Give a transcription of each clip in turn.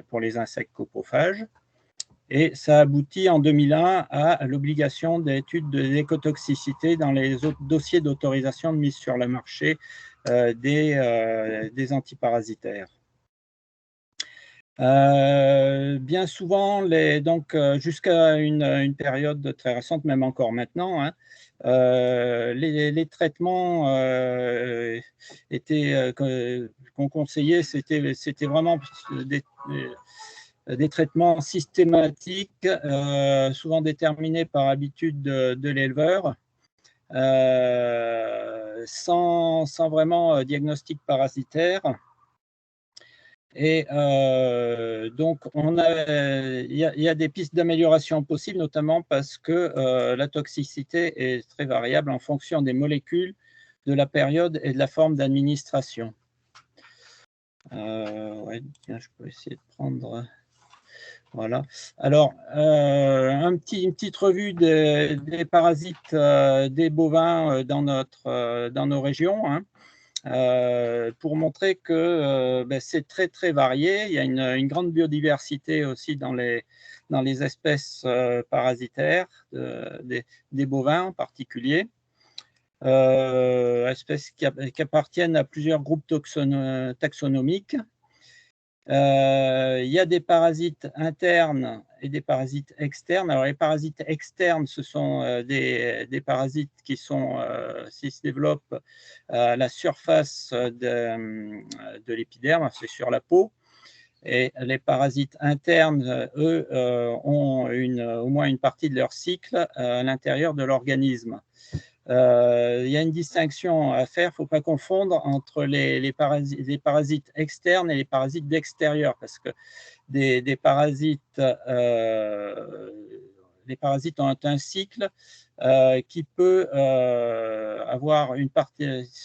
pour les insectes coprophages. Et ça aboutit en 2001 à l'obligation d'études d'écotoxicité dans les dossiers d'autorisation de mise sur le marché des antiparasitaires. Bien souvent, jusqu'à une période très récente, même encore maintenant, hein, les traitements qu'on conseillait, c'était vraiment des traitements systématiques, souvent déterminés par habitude de l'éleveur, sans vraiment diagnostic parasitaire. Et donc, il y a des pistes d'amélioration possibles, notamment parce que la toxicité est très variable en fonction des molécules, de la période et de la forme d'administration. Ouais, je peux essayer de prendre... Voilà. Alors, une petite revue des parasites des bovins dans nos régions, hein, pour montrer que c'est très, très varié. Il y a une grande biodiversité aussi dans les espèces parasitaires des bovins en particulier. Espèces qui appartiennent à plusieurs groupes taxonomiques. Il y a des parasites internes et des parasites externes. Alors, les parasites externes, ce sont des parasites qui se développent à la surface de l'épiderme, c'est sur la peau. Et les parasites internes, eux, ont au moins une partie de leur cycle à l'intérieur de l'organisme. Il y a une distinction à faire, il ne faut pas confondre entre les parasites externes et les parasites d'extérieur, parce que les parasites ont un cycle qui peut se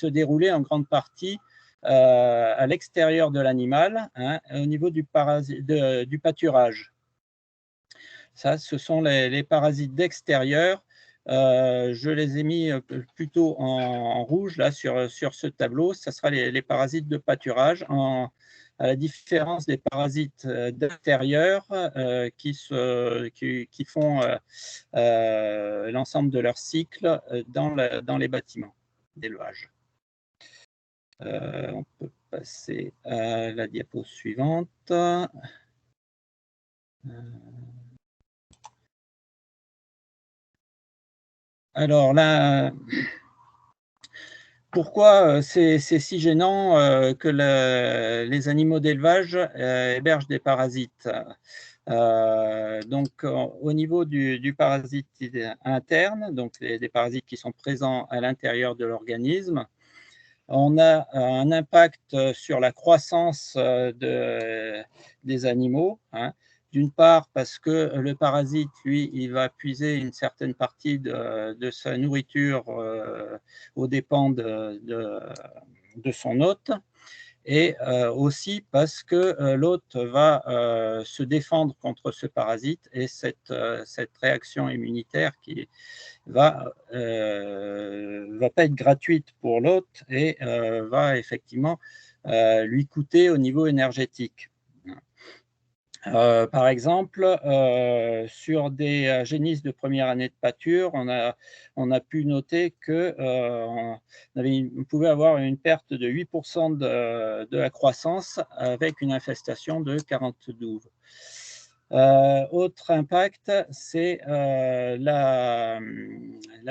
dérouler en grande partie à l'extérieur de l'animal, hein, au niveau du pâturage. Ça, ce sont les parasites d'extérieur. Je les ai mis plutôt en rouge là sur ce tableau. Ce sera les parasites de pâturage, à la différence des parasites d'intérieur qui font l'ensemble de leur cycle dans les bâtiments d'élevage. On peut passer à la diapo suivante. Alors là, pourquoi c'est si gênant que les animaux d'élevage hébergent des parasites? Donc, au niveau du parasite interne, donc des parasites qui sont présents à l'intérieur de l'organisme, on a un impact sur la croissance des animaux, hein. D'une part, parce que le parasite, lui, il va puiser une certaine partie de sa nourriture aux dépens de son hôte, et aussi parce que l'hôte va se défendre contre ce parasite, et cette réaction immunitaire qui va pas être gratuite pour l'hôte et va effectivement lui coûter au niveau énergétique. Par exemple, sur des génisses de première année de pâture, on a pu noter qu'on pouvait avoir une perte de 8% de la croissance avec une infestation de 42. Autre impact, c'est la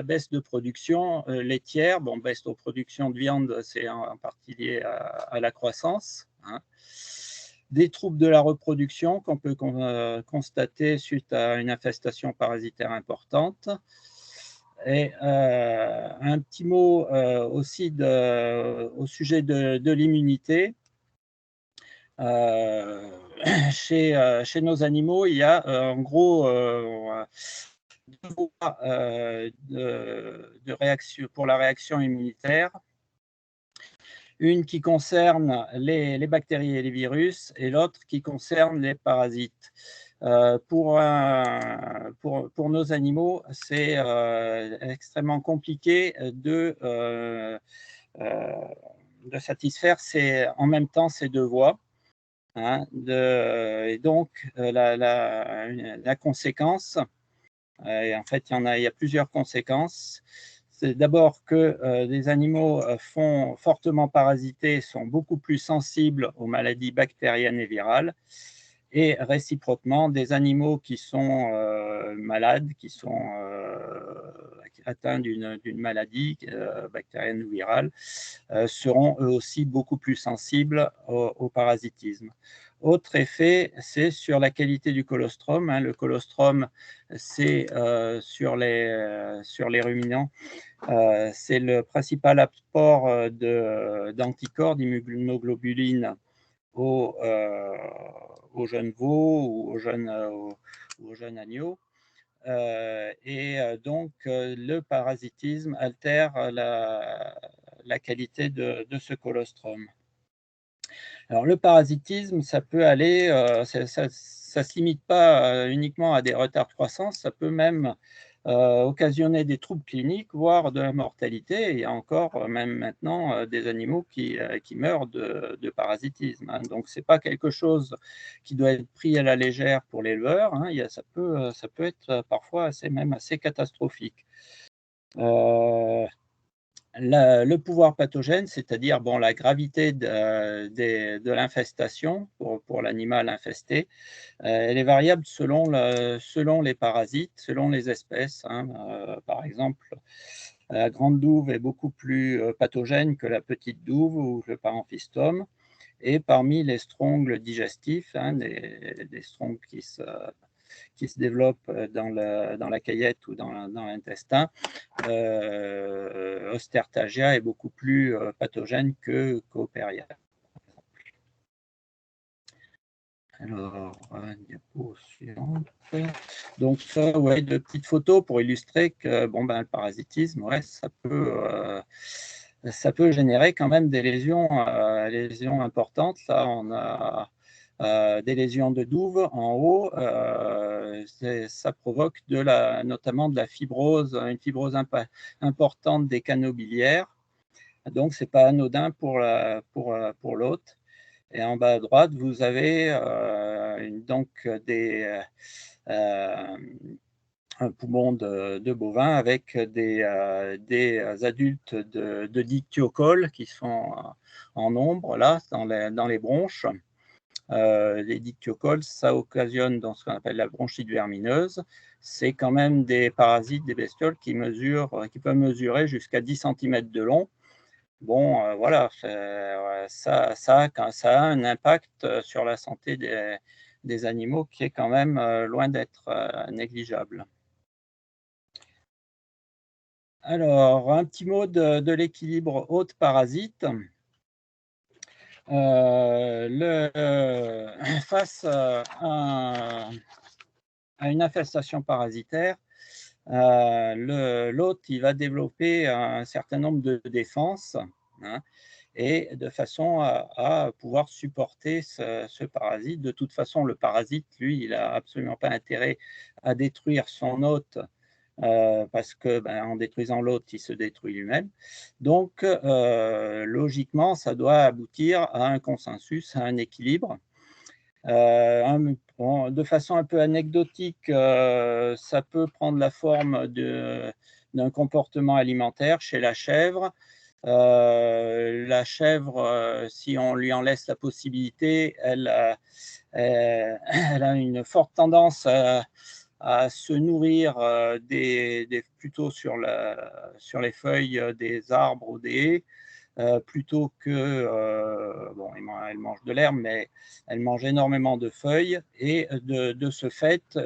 baisse de production laitière. Bon, baisse de production de viande, c'est en partie lié à la croissance, hein. Des troubles de la reproduction qu'on peut constater suite à une infestation parasitaire importante. Et un petit mot aussi au sujet de l'immunité. Chez nos animaux, il y a en gros deux voies de réaction pour la réaction immunitaire. Une qui concerne les bactéries et les virus, et l'autre qui concerne les parasites. Pour nos animaux, c'est extrêmement compliqué de satisfaire en même temps ces deux voies. Hein, et donc, la conséquence, et en fait, il y a plusieurs conséquences. C'est d'abord que des animaux fortement parasités sont beaucoup plus sensibles aux maladies bactériennes et virales. Et réciproquement, des animaux qui sont malades, qui sont atteints d'une maladie bactérienne ou virale, seront eux aussi beaucoup plus sensibles au parasitisme. Autre effet, c'est sur la qualité du colostrum. Le colostrum, c'est sur les ruminants, c'est le principal apport d'anticorps, d'immunoglobulines aux jeunes veaux ou aux jeunes agneaux. Donc, le parasitisme altère la qualité de ce colostrum. Alors, le parasitisme, ça peut aller, ça se limite pas uniquement à des retards de croissance, ça peut même occasionner des troubles cliniques, voire de la mortalité. Il y a encore, même maintenant, des animaux qui meurent de parasitisme. Hein. Donc, ce n'est pas quelque chose qui doit être pris à la légère pour l'éleveur. Hein. Ça peut être parfois même assez catastrophique. Le pouvoir pathogène, c'est-à-dire bon, la gravité de l'infestation pour l'animal infesté, elle est variable selon les parasites, selon les espèces. Hein. Par exemple, la grande douve est beaucoup plus pathogène que la petite douve ou le paramphistome. Et parmi les strongles digestifs, hein, des strongles qui se développent dans la caillette ou dans l'intestin, Ostertagia est beaucoup plus pathogène que Cooperia. Alors, diapo suivante. Donc, ça, ouais, deux petites photos pour illustrer que bon, le parasitisme, ouais, ça peut générer quand même des lésions importantes. Là, on a des lésions de douve en haut. Ça provoque notamment de la fibrose, une fibrose importante des canaux biliaires. Donc, ce n'est pas anodin pour l'hôte. Et en bas à droite, vous avez donc un poumon de bovin avec des adultes de dictyocoles qui sont en nombre là dans les bronches. Les dictyocoles, ça occasionne dans ce qu'on appelle la bronchite vermineuse. C'est quand même des parasites, des bestioles qui peuvent mesurer jusqu'à 10 cm de long. Bon, voilà, ça a un impact sur la santé des animaux qui est quand même loin d'être négligeable. Alors, un petit mot de l'équilibre hôte-parasite. Face à une infestation parasitaire, l'hôte il va développer un certain nombre de défenses, hein, et de façon à pouvoir supporter ce parasite. De toute façon, le parasite, lui, il n'a absolument pas intérêt à détruire son hôte parce que en détruisant l'hôte, il se détruit lui-même. Donc, logiquement, ça doit aboutir à un consensus, à un équilibre. De façon un peu anecdotique, ça peut prendre la forme d'un comportement alimentaire chez la chèvre. La chèvre, si on lui en laisse la possibilité, elle a une forte tendance à se nourrir plutôt sur les feuilles des arbres ou des haies. Plutôt que, bon, elle mange de l'herbe, mais elle mange énormément de feuilles et de ce fait,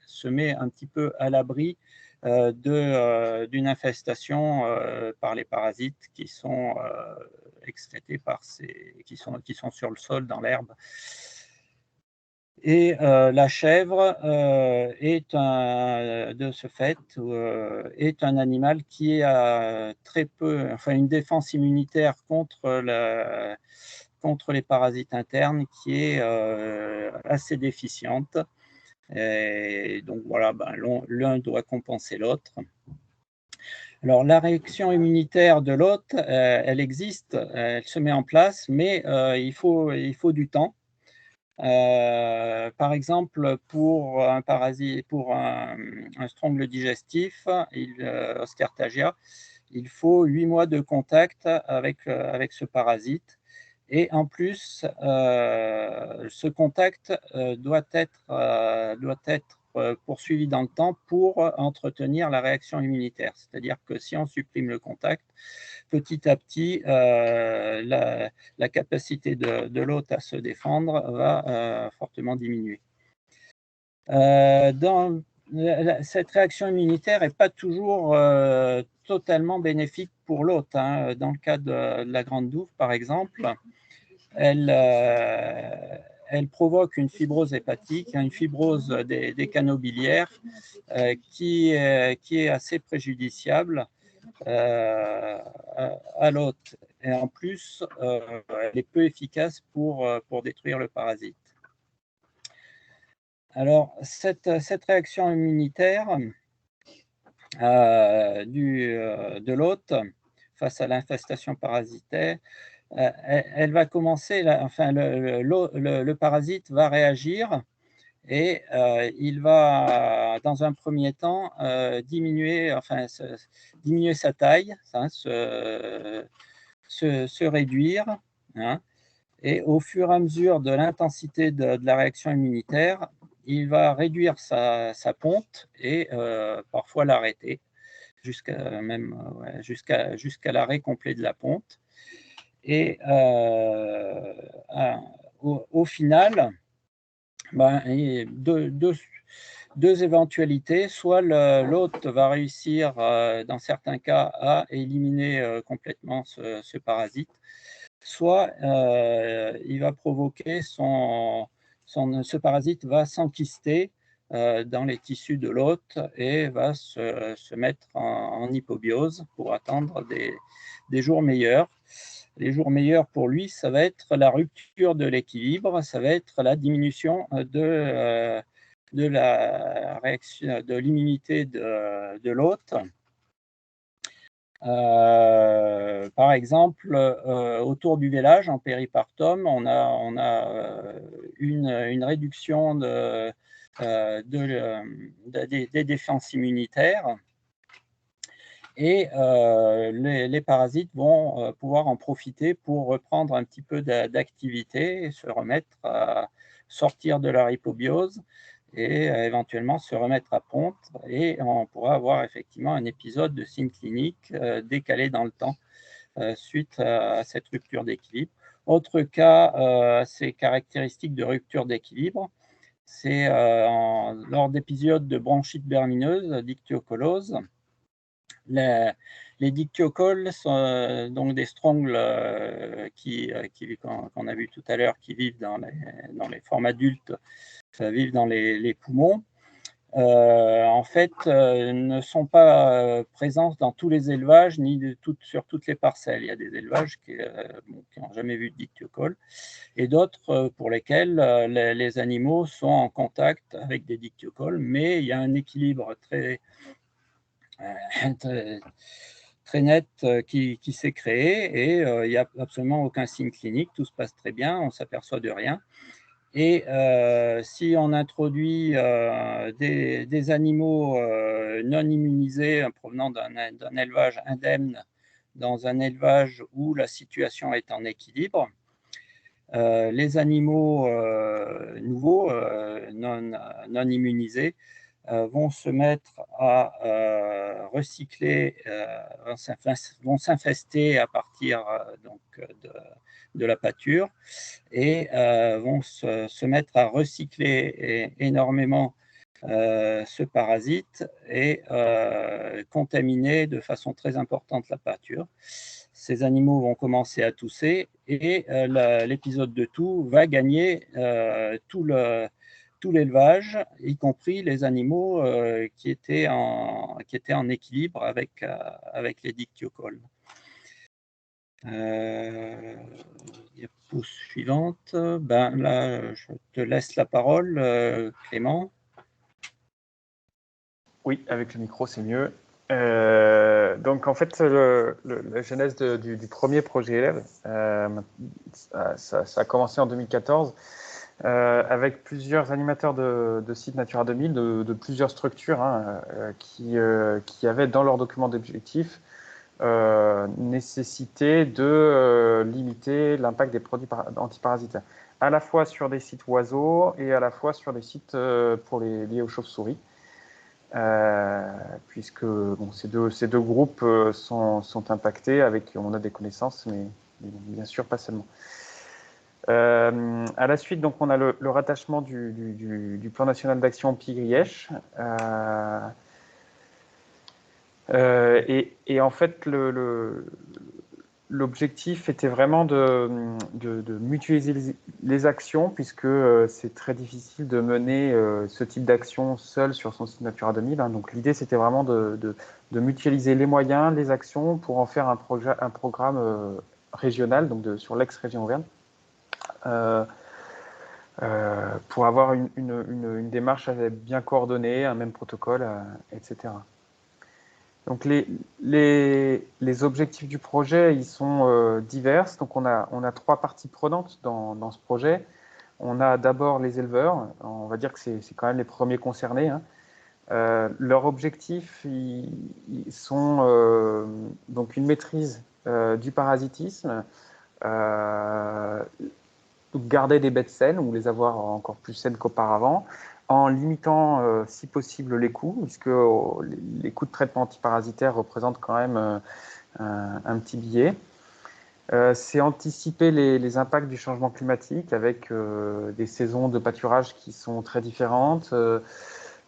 se met un petit peu à l'abri d'une infestation par les parasites qui sont excrétés qui sont sur le sol, dans l'herbe. Et la chèvre de ce fait, est un animal qui a très peu, enfin une défense immunitaire contre les parasites internes qui est assez déficiente. Et donc voilà, l'un doit compenser l'autre. Alors la réaction immunitaire de l'hôte, elle existe, elle se met en place, mais il faut du temps. Par exemple, pour un parasite, pour un strongle digestif, Oscartagia, il faut 8 mois de contact avec ce parasite. Et en plus, ce contact doit être poursuivi dans le temps pour entretenir la réaction immunitaire. C'est-à-dire que si on supprime le contact, petit à petit, la capacité de l'hôte à se défendre va fortement diminuer. Cette réaction immunitaire n'est pas toujours totalement bénéfique pour l'hôte, hein. Dans le cas de la grande douve, par exemple, elle provoque une fibrose hépatique, une fibrose des canaux biliaires qui est assez préjudiciable à l'hôte. Et en plus, elle est peu efficace pour détruire le parasite. Alors, cette réaction immunitaire de l'hôte face à l'infestation parasitaire, elle va commencer, enfin, le parasite va réagir et il va, dans un premier temps, diminuer sa taille, hein, se réduire, hein, et au fur et à mesure de l'intensité de la réaction immunitaire, il va réduire sa ponte et parfois l'arrêter, jusqu'à l'arrêt complet de la ponte. Et au final, deux éventualités. Soit l'hôte va réussir, dans certains cas, à éliminer complètement ce parasite, soit il va provoquer ce parasite va s'enquister dans les tissus de l'hôte et va se mettre en hypobiose pour attendre des jours meilleurs. Les jours meilleurs pour lui, ça va être la rupture de l'équilibre, ça va être la diminution de la réaction, de l'immunité de l'hôte. Par exemple, autour du vélage, en péripartum, on a une réduction des défenses immunitaires et les parasites vont pouvoir en profiter pour reprendre un petit peu d'activité et se remettre à sortir de leur hypobiose et éventuellement se remettre à ponte, et on pourra avoir effectivement un épisode de signes cliniques décalé dans le temps suite à cette rupture d'équilibre. Autre cas assez caractéristique de rupture d'équilibre, c'est lors d'épisodes de bronchite vermineuse, dictyocolose. Les dictyocoles sont donc des strongles qu'on a vu tout à l'heure, qui vivent dans les formes adultes, vivent dans les poumons. En fait, ne sont pas présents dans tous les élevages ni sur toutes les parcelles. Il y a des élevages qui n'ont jamais vu de dictyocoles et d'autres pour lesquels les animaux sont en contact avec des dictyocoles, mais il y a un équilibre très net qui s'est créé et il n'y a absolument aucun signe clinique, tout se passe très bien, on ne s'aperçoit de rien. Et si on introduit des animaux non immunisés provenant d'un élevage indemne dans un élevage où la situation est en équilibre, les animaux nouveaux, non immunisés, vont se mettre à recycler, vont s'infester à partir de la pâture et vont se mettre à recycler énormément ce parasite et contaminer de façon très importante la pâture. Ces animaux vont commencer à tousser et l'épisode de toux va gagner tout l'élevage, y compris les animaux qui étaient en équilibre avec les dictyocoles. Diapo suivante. Là, je te laisse la parole, Clément. Oui, avec le micro, c'est mieux. Donc, en fait, la genèse du premier projet élève, ça a commencé en 2014. avec plusieurs animateurs de sites Natura 2000, de plusieurs structures hein, qui avaient dans leur document d'objectif nécessité de limiter l'impact des produits antiparasitaires, à la fois sur des sites oiseaux et à la fois sur des sites liés aux chauves-souris. Puisque bon, ces deux groupes sont impactés, on a des connaissances, mais bien sûr pas seulement. À la suite, donc, on a le rattachement du plan national d'action PIGRIECH. Et en fait, l'objectif était vraiment de mutualiser les actions, puisque c'est très difficile de mener ce type d'action seul sur son site Natura 2000. Hein. Donc l'idée, c'était vraiment de mutualiser les moyens, les actions, pour en faire un programme régional, donc sur l'ex-région Auvergne, pour avoir une démarche bien coordonnée, un même protocole, etc. Donc les objectifs du projet, ils sont divers. Donc on a trois parties prenantes dans ce projet. On a d'abord les éleveurs. On va dire que c'est quand même les premiers concernés. Hein. Leurs objectifs, ils sont donc une maîtrise du parasitisme, garder des bêtes saines ou les avoir encore plus saines qu'auparavant, en limitant, si possible, les coûts, puisque les coûts de traitement antiparasitaire représentent quand même un petit billet. C'est anticiper les impacts du changement climatique avec des saisons de pâturage qui sont très différentes,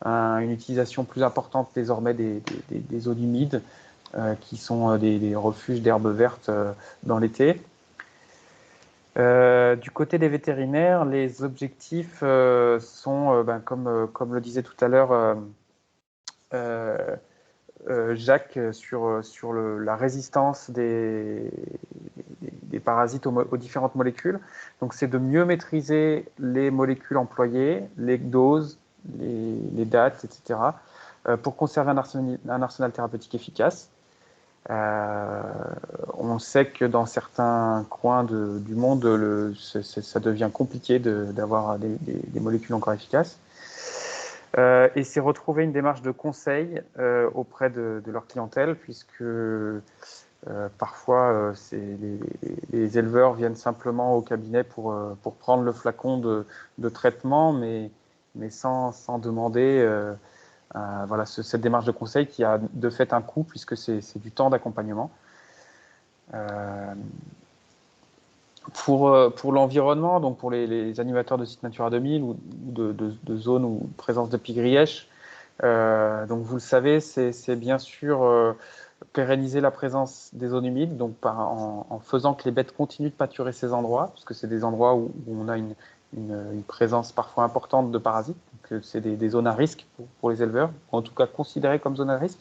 une utilisation plus importante désormais des zones humides, qui sont des refuges d'herbes vertes dans l'été. Du côté des vétérinaires, les objectifs sont, comme le disait tout à l'heure Jacques, sur la résistance des parasites aux différentes molécules. Donc, c'est de mieux maîtriser les molécules employées, les doses, les dates, etc., pour conserver un arsenal thérapeutique efficace. On sait que dans certains coins du monde, ça devient compliqué d'avoir des molécules encore efficaces. Et c'est retrouver une démarche de conseil auprès de leur clientèle, puisque parfois les éleveurs viennent simplement au cabinet pour prendre le flacon de traitement, mais sans demander voilà, cette démarche de conseil qui a de fait un coût, puisque c'est du temps d'accompagnement. Pour l'environnement, donc pour les animateurs de sites Natura 2000 ou de zones où présence de pie-grièche, donc vous le savez, c'est bien sûr pérenniser la présence des zones humides, donc en faisant que les bêtes continuent de pâturer ces endroits, parce que c'est des endroits où on a une présence parfois importante de parasites, donc c'est des zones à risque pour les éleveurs, ou en tout cas considérées comme zones à risque.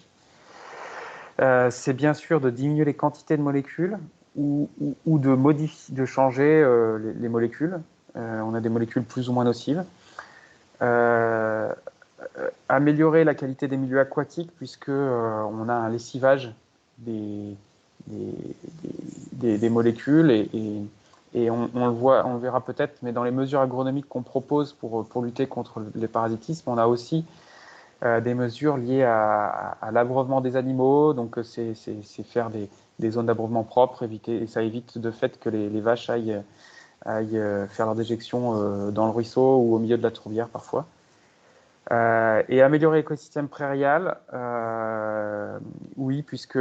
C'est bien sûr de diminuer les quantités de molécules ou de changer les molécules. On a des molécules plus ou moins nocives. Améliorer la qualité des milieux aquatiques, puisque on a un lessivage des molécules et on le verra peut-être, mais dans les mesures agronomiques qu'on propose pour lutter contre les parasitismes, on a aussi des mesures liées à l'abreuvement des animaux. Donc c'est faire des zones d'abreuvement propres, et ça évite de fait que les vaches aillent faire leur déjection dans le ruisseau ou au milieu de la tourbière parfois. Et améliorer l'écosystème prairial, oui, puisque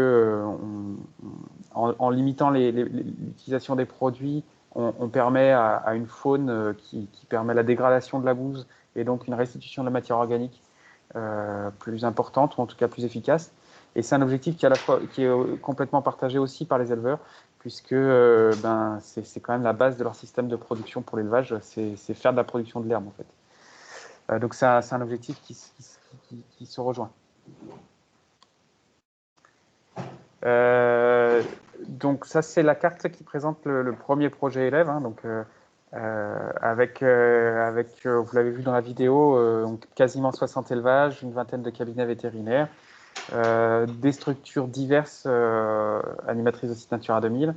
en limitant l'utilisation des produits, on permet à une faune qui permet la dégradation de la bouse et donc une restitution de la matière organique plus importante, ou en tout cas plus efficace. Et c'est un objectif qui est complètement partagé aussi par les éleveurs, puisque c'est quand même la base de leur système de production pour l'élevage, c'est faire de la production de l'herbe en fait. Donc c'est un objectif qui se rejoint. Donc ça, c'est la carte qui présente le premier projet élève. Hein, donc, avec vous l'avez vu dans la vidéo, donc quasiment 60 élevages, une vingtaine de cabinets vétérinaires, des structures diverses animatrices de site Natura 2000.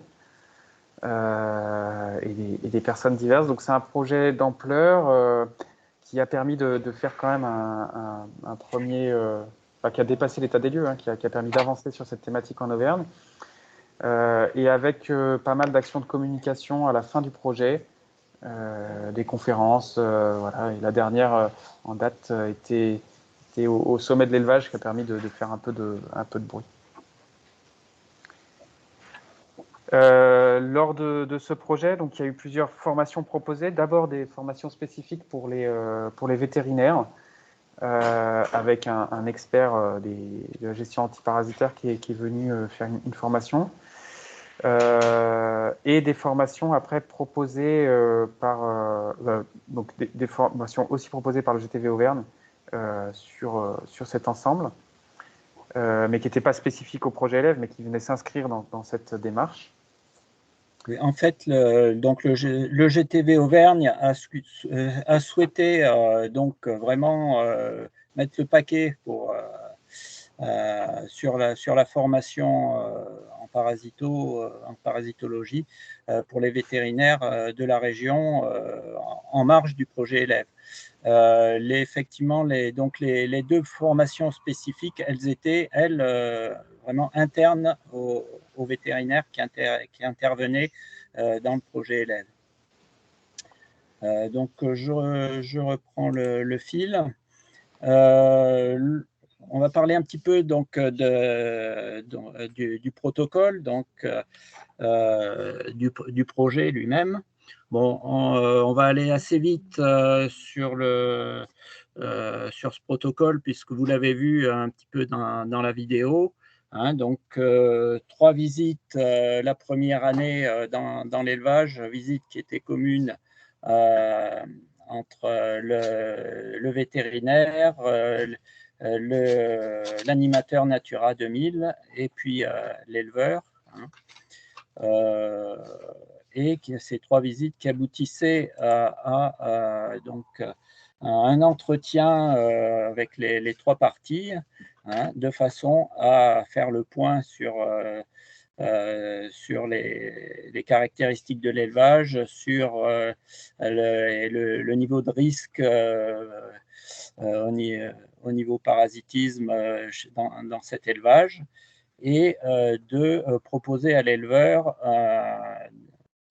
et des personnes diverses. Donc c'est un projet d'ampleur qui a permis de faire quand même un premier, qui a dépassé l'état des lieux, hein, qui a permis d'avancer sur cette thématique en Auvergne, et avec pas mal d'actions de communication à la fin du projet, des conférences, voilà. Et la dernière en date était au sommet de l'élevage, qui a permis de faire un peu de bruit. Lors de ce projet, donc, il y a eu plusieurs formations proposées. D'abord des formations spécifiques pour les vétérinaires, avec un expert de la gestion antiparasitaire qui est venu faire une formation. Et des formations après proposées donc des formations aussi proposées par le GTV Auvergne sur cet ensemble, mais qui n'étaient pas spécifiques au projet élève, mais qui venaient s'inscrire dans cette démarche. Oui, en fait, le GTV Auvergne a souhaité donc vraiment mettre le paquet sur la formation en parasitologie pour les vétérinaires de la région en marge du projet élève. Effectivement, les deux formations spécifiques, elles étaient, vraiment internes aux vétérinaires qui intervenaient dans le projet élève. Donc, je reprends le fil. On va parler un petit peu donc du protocole, donc du projet lui-même. Bon, on va aller assez vite sur ce protocole, puisque vous l'avez vu un petit peu dans la vidéo. Hein, donc, 3 visites la première année dans l'élevage, visite qui était commune entre le vétérinaire, l'animateur Natura 2000 et puis l'éleveur. Hein. Et ces 3 visites qui aboutissaient donc, un entretien avec les 3 parties, hein, de façon à faire le point sur les caractéristiques de l'élevage, sur le niveau de risque au niveau parasitisme dans cet élevage, et de proposer à l'éleveur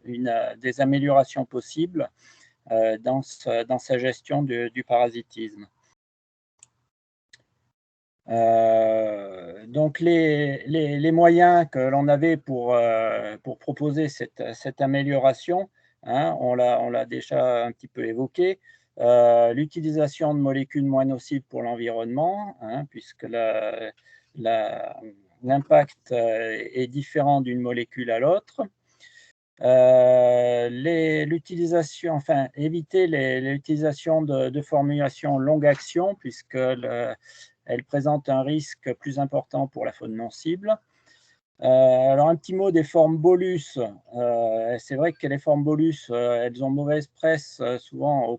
des améliorations possibles dans sa gestion du parasitisme. Donc les moyens que l'on avait pour proposer cette amélioration, hein, on l'a déjà un petit peu évoqué. L'utilisation de molécules moins nocives pour l'environnement, hein, puisque l'impact est différent d'une molécule à l'autre. Éviter l'utilisation de formulations longue action, puisque elle présente un risque plus important pour la faune non cible. Alors, un petit mot des formes bolus. C'est vrai que les formes bolus, elles ont mauvaise presse souvent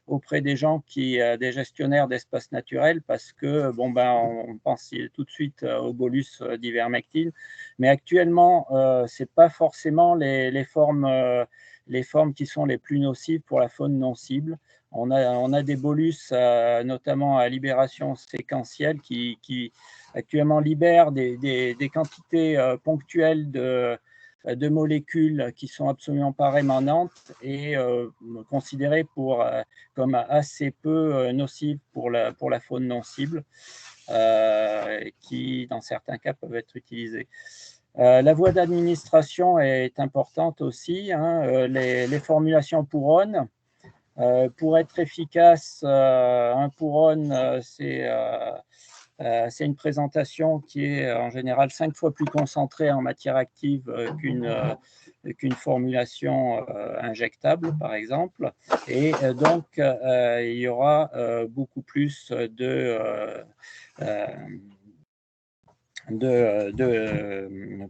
auprès des gens des gestionnaires d'espaces naturels, parce que on pense tout de suite au bolus d'ivermectine. Mais actuellement, ce n'est pas forcément les formes qui sont les plus nocives pour la faune non cible. On a des bolus, notamment à libération séquentielle, qui actuellement libèrent des quantités ponctuelles de molécules qui sont absolument pas rémanentes et considérées comme assez peu nocives pour la faune non cible, qui, dans certains cas, peuvent être utilisées. La voie d'administration est importante aussi. Hein, les formulations Pour-On. Pour être efficace, un Pour-On, c'est une présentation qui est en général 5 fois plus concentrée en matière active qu'une formulation injectable, par exemple. Et donc, il y aura beaucoup plus de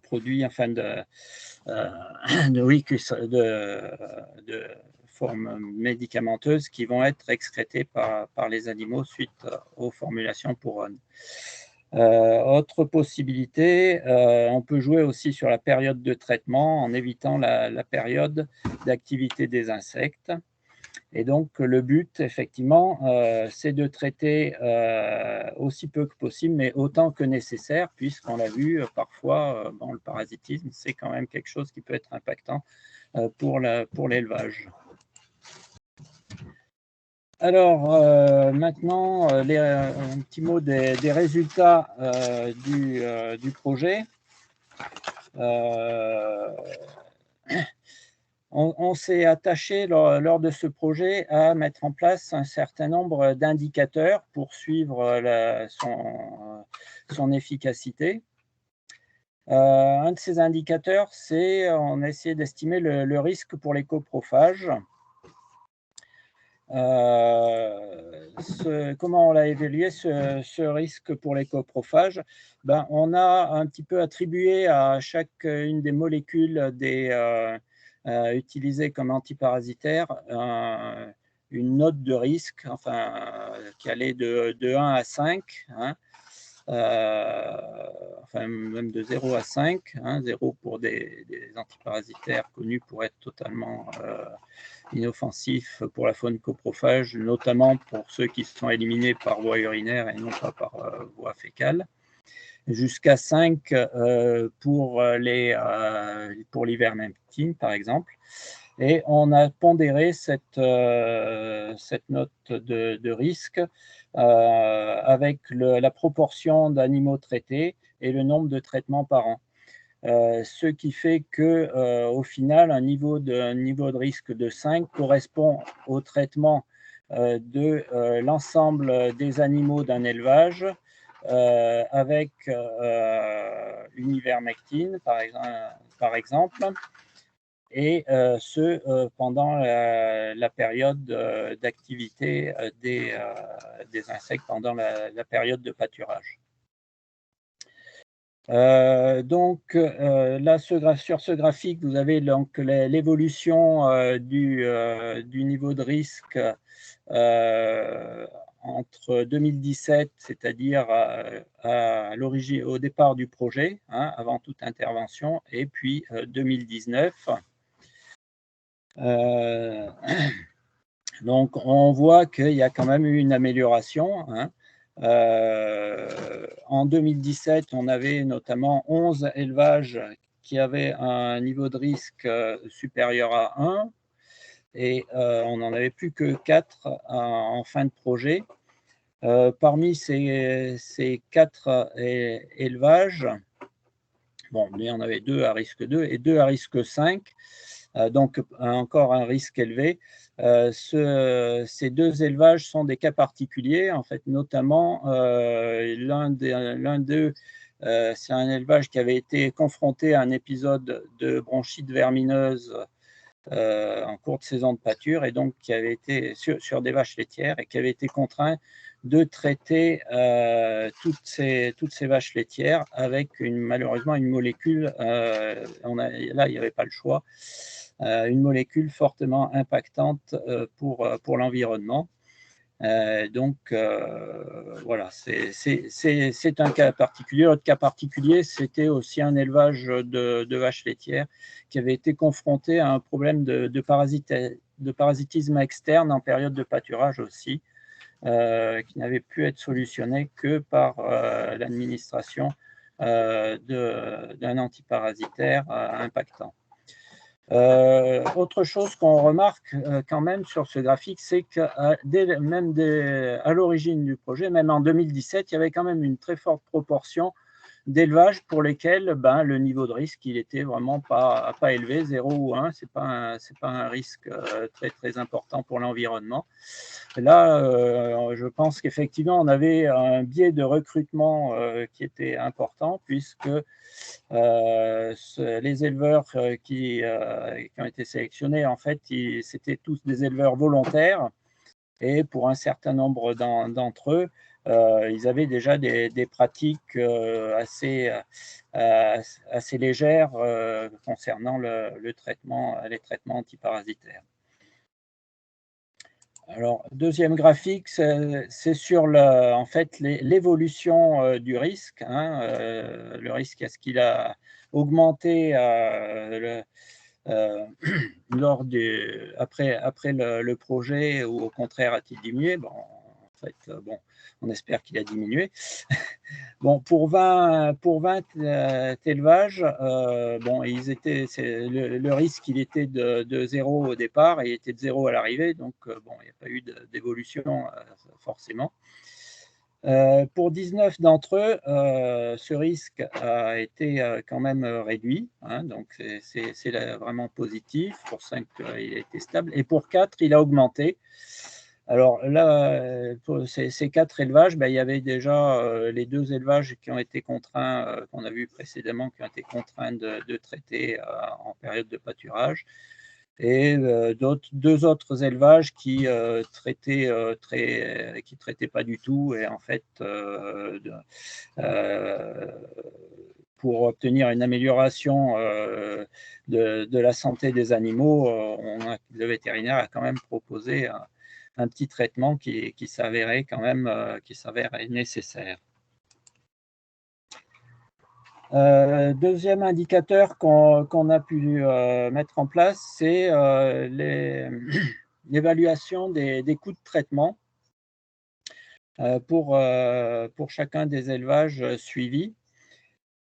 produits, enfin de formes médicamenteuses qui vont être excrétées par les animaux suite aux formulations Pour-On. Autre possibilité, on peut jouer aussi sur la période de traitement en évitant la période d'activité des insectes. Et donc, le but, effectivement, c'est de traiter aussi peu que possible, mais autant que nécessaire, puisqu'on l'a vu, parfois, bon, le parasitisme, c'est quand même quelque chose qui peut être impactant pour l'élevage. Alors, maintenant, un petit mot des résultats du projet. On s'est attaché lors de ce projet à mettre en place un certain nombre d'indicateurs pour suivre son efficacité. Un de ces indicateurs, c'est on a essayé d'estimer le risque pour les coprophages. Comment on l'a évalué, ce risque pour les coprophages? Ben, on a un petit peu attribué à chacune des molécules utilisées comme antiparasitaires une note de risque, enfin, qui allait de 1 à 5, hein, enfin même de 0 à 5, hein, 0 pour des antiparasitaires connus pour être totalement inoffensifs pour la faune coprophage, notamment pour ceux qui sont éliminés par voie urinaire et non pas par voie fécale, jusqu'à 5 pour l'ivermectine, par exemple. Et on a pondéré cette note de risque avec la proportion d'animaux traités et le nombre de traitements par an. Ce qui fait que, au final, un niveau de risque de 5 correspond au traitement de l'ensemble des animaux d'un élevage avec une ivermectine, par exemple, et ce pendant la période d'activité des insectes, pendant la période de pâturage. Donc là, sur ce graphique, vous avez donc l'évolution du niveau de risque entre 2017, c'est-à-dire au départ du projet, hein, avant toute intervention, et puis 2019. Donc on voit qu'il y a quand même eu une amélioration, hein. En 2017, on avait notamment 11 élevages qui avaient un niveau de risque supérieur à 1 et on n'en avait plus que 4 en fin de projet. Parmi ces 4 élevages, bon, il y en avait 2 à risque 2 et 2 à risque 5, donc encore un risque élevé. Ces 2 élevages sont des cas particuliers, en fait, notamment l'un d'eux, c'est un élevage qui avait été confronté à un épisode de bronchite vermineuse en cours de saison de pâture et donc qui avait été sur des vaches laitières et qui avait été contraint de traiter toutes ces vaches laitières avec malheureusement une molécule, là il n'y avait pas le choix, une molécule fortement impactante pour l'environnement. Donc voilà, c'est un cas particulier. L'autre cas particulier, c'était aussi un élevage de vaches laitières qui avait été confronté à un problème de parasitisme externe en période de pâturage aussi, qui n'avait pu être solutionné que par l'administration d'un antiparasitaire impactant. Autre chose qu'on remarque quand même sur ce graphique, c'est qu'à l'origine du projet, même en 2017, il y avait quand même une très forte proportion d'élevages pour lesquels le niveau de risque il était vraiment pas élevé, 0 ou 1, c'est pas un risque très très important pour l'environnement. Là, je pense qu'effectivement on avait un biais de recrutement qui était important puisque les éleveurs qui ont été sélectionnés, en fait, c'était tous des éleveurs volontaires et pour un certain nombre d'entre eux, ils avaient déjà des pratiques assez légères concernant les traitements antiparasitaires. Alors, deuxième graphique, c'est sur en fait, l'évolution du risque. Hein, le risque, est-ce qu'il a augmenté lors après le projet ou au contraire a-t-il diminué? Bon, en fait, bon, on espère qu'il a diminué. Bon, pour 20 élevages, bon, le risque, il était de 0 au départ et il était de 0 à l'arrivée, donc bon, il n'y a pas eu d'évolution forcément. Pour 19 d'entre eux, ce risque a été quand même réduit, hein, donc c'est vraiment positif. Pour 5, il a été stable. Et pour 4, il a augmenté. Alors là, pour ces 4 élevages, ben, il y avait déjà les 2 élevages qui ont été contraints, qu'on a vu précédemment, qui ont été contraints de traiter en période de pâturage. Et 2 autres élevages qui traitaient pas du tout. Et en fait, pour obtenir une amélioration de la santé des animaux, le vétérinaire a quand même proposé un petit traitement qui s'avérait quand même qui s'avérait nécessaire. Deuxième indicateur qu'on a pu mettre en place, c'est l'évaluation des coûts de traitement pour chacun des élevages suivis.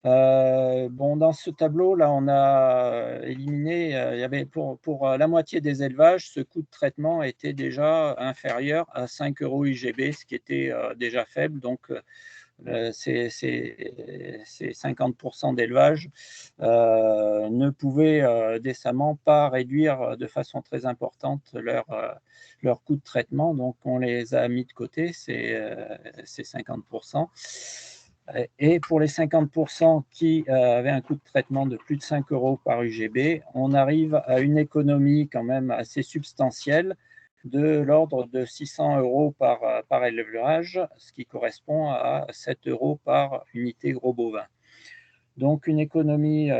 Bon, dans ce tableau, là, on a éliminé, il y avait pour la moitié des élevages, ce coût de traitement était déjà inférieur à 5 € IGB, ce qui était déjà faible. Donc, ces 50% d'élevage ne pouvaient décemment pas réduire de façon très importante leur coût de traitement. Donc, on les a mis de côté, ces 50%. Et pour les 50% qui avaient un coût de traitement de plus de 5 € par UGB, on arrive à une économie quand même assez substantielle de l'ordre de 600 € par élevage, ce qui correspond à 7 € par unité gros bovin. Donc une économie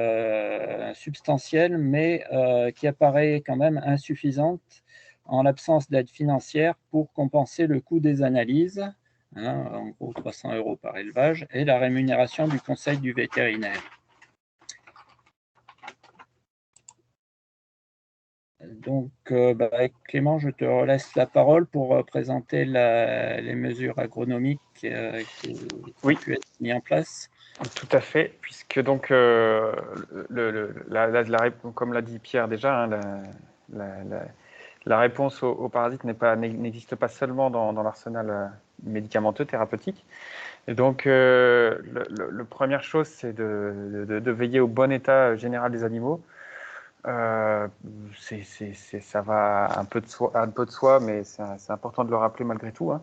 substantielle, mais qui apparaît quand même insuffisante en l'absence d'aide financière pour compenser le coût des analyses, hein, en gros 300 € par élevage, et la rémunération du conseil du vétérinaire. Donc, Clément, je te relaisse la parole pour présenter les mesures agronomiques qui ont pu être mises en place. Tout à fait, puisque donc, comme l'a dit Pierre déjà, hein, la réponse aux parasites n'existe pas seulement dans l'arsenal médicamenteux, thérapeutique. Et donc, la première chose, c'est de veiller au bon état général des animaux. Ça va un peu de soi, mais c'est important de le rappeler malgré tout. Hein.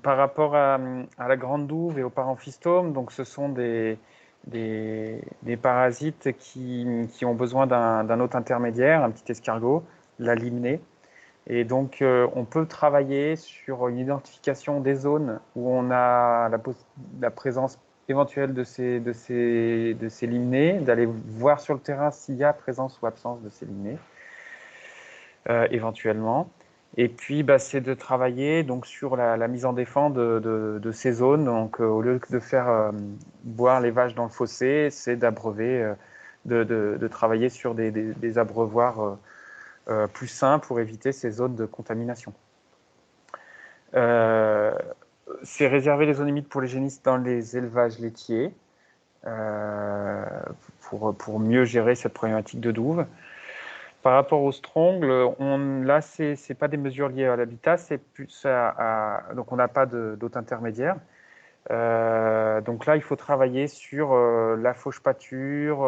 Par rapport à la grande douve et au paramphistome, donc ce sont des parasites qui ont besoin d'un hôte intermédiaire, un petit escargot, la limnée. Et donc, on peut travailler sur une identification des zones où on a la présence éventuelle de ces limnées, d'aller voir sur le terrain s'il y a présence ou absence de ces limnées, éventuellement. Et puis, c'est de travailler donc, sur la mise en défense de ces zones. Donc, au lieu de faire boire les vaches dans le fossé, c'est d'abreuver, de travailler sur des abreuvoirs plus sains pour éviter ces zones de contamination. C'est réserver les zones humides pour les génisses dans les élevages laitiers pour mieux gérer cette problématique de douve. Par rapport au strongles, là, ce n'est pas des mesures liées à l'habitat, c'est plus donc on n'a pas d'hôte intermédiaire. Donc là, il faut travailler sur la fauche pâture,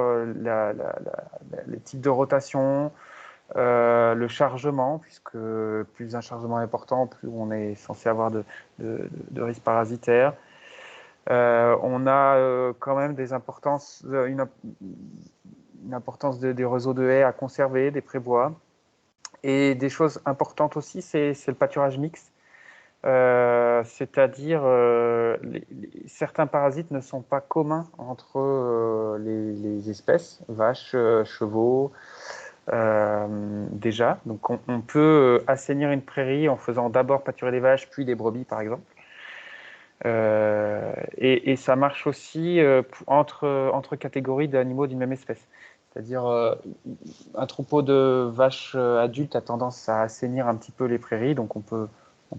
les types de rotation, le chargement, puisque plus un chargement est important, plus on est censé avoir de risques parasitaires. On a quand même une importance des réseaux de haies à conserver, des prébois. Et des choses importantes aussi, c'est le pâturage mixte. C'est-à-dire certains parasites ne sont pas communs entre les espèces, vaches, chevaux, déjà. Donc on peut assainir une prairie en faisant d'abord pâturer des vaches, puis des brebis, par exemple. Et ça marche aussi entre catégories d'animaux d'une même espèce. C'est-à-dire, un troupeau de vaches adultes a tendance à assainir un petit peu les prairies, donc on peut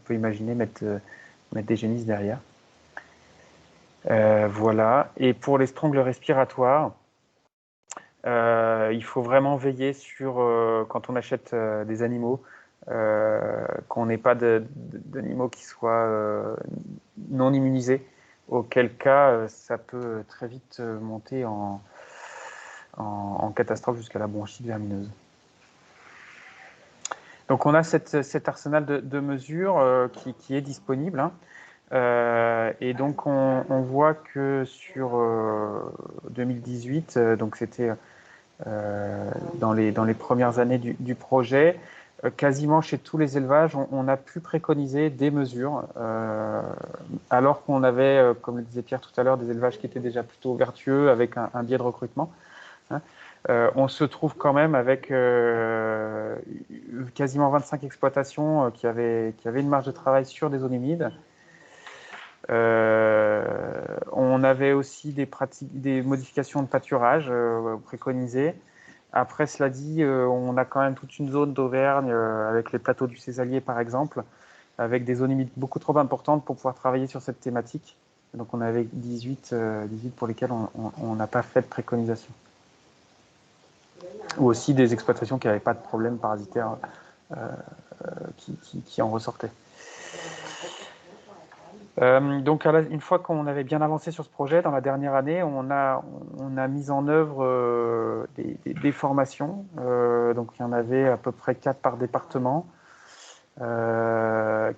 imaginer mettre des génisses derrière. Voilà. Et pour les strangles respiratoires, il faut vraiment veiller sur, quand on achète des animaux, qu'on n'ait pas d'animaux qui soient non immunisés, auquel cas ça peut très vite monter en catastrophe jusqu'à la bronchite vermineuse. Donc on a cet arsenal de mesures qui est disponible, hein. Et donc on voit que sur 2018, donc c'était dans les premières années du projet, quasiment chez tous les élevages, on a pu préconiser des mesures, alors qu'on avait, comme le disait Pierre tout à l'heure, des élevages qui étaient déjà plutôt vertueux avec un biais de recrutement, hein. On se trouve quand même avec quasiment 25 exploitations qui avaient une marge de travail sur des zones humides. On avait aussi des modifications de pâturage préconisées. Après, cela dit, on a quand même toute une zone d'Auvergne, avec les plateaux du Césalier par exemple, avec des zones humides beaucoup trop importantes pour pouvoir travailler sur cette thématique. Donc on avait 18 pour lesquelles on n'a pas fait de préconisation. Ou aussi des exploitations qui n'avaient pas de problème parasitaire qui en ressortaient. Donc une fois qu'on avait bien avancé sur ce projet, dans la dernière année, on a mis en œuvre des formations. Donc il y en avait à peu près 4 par département,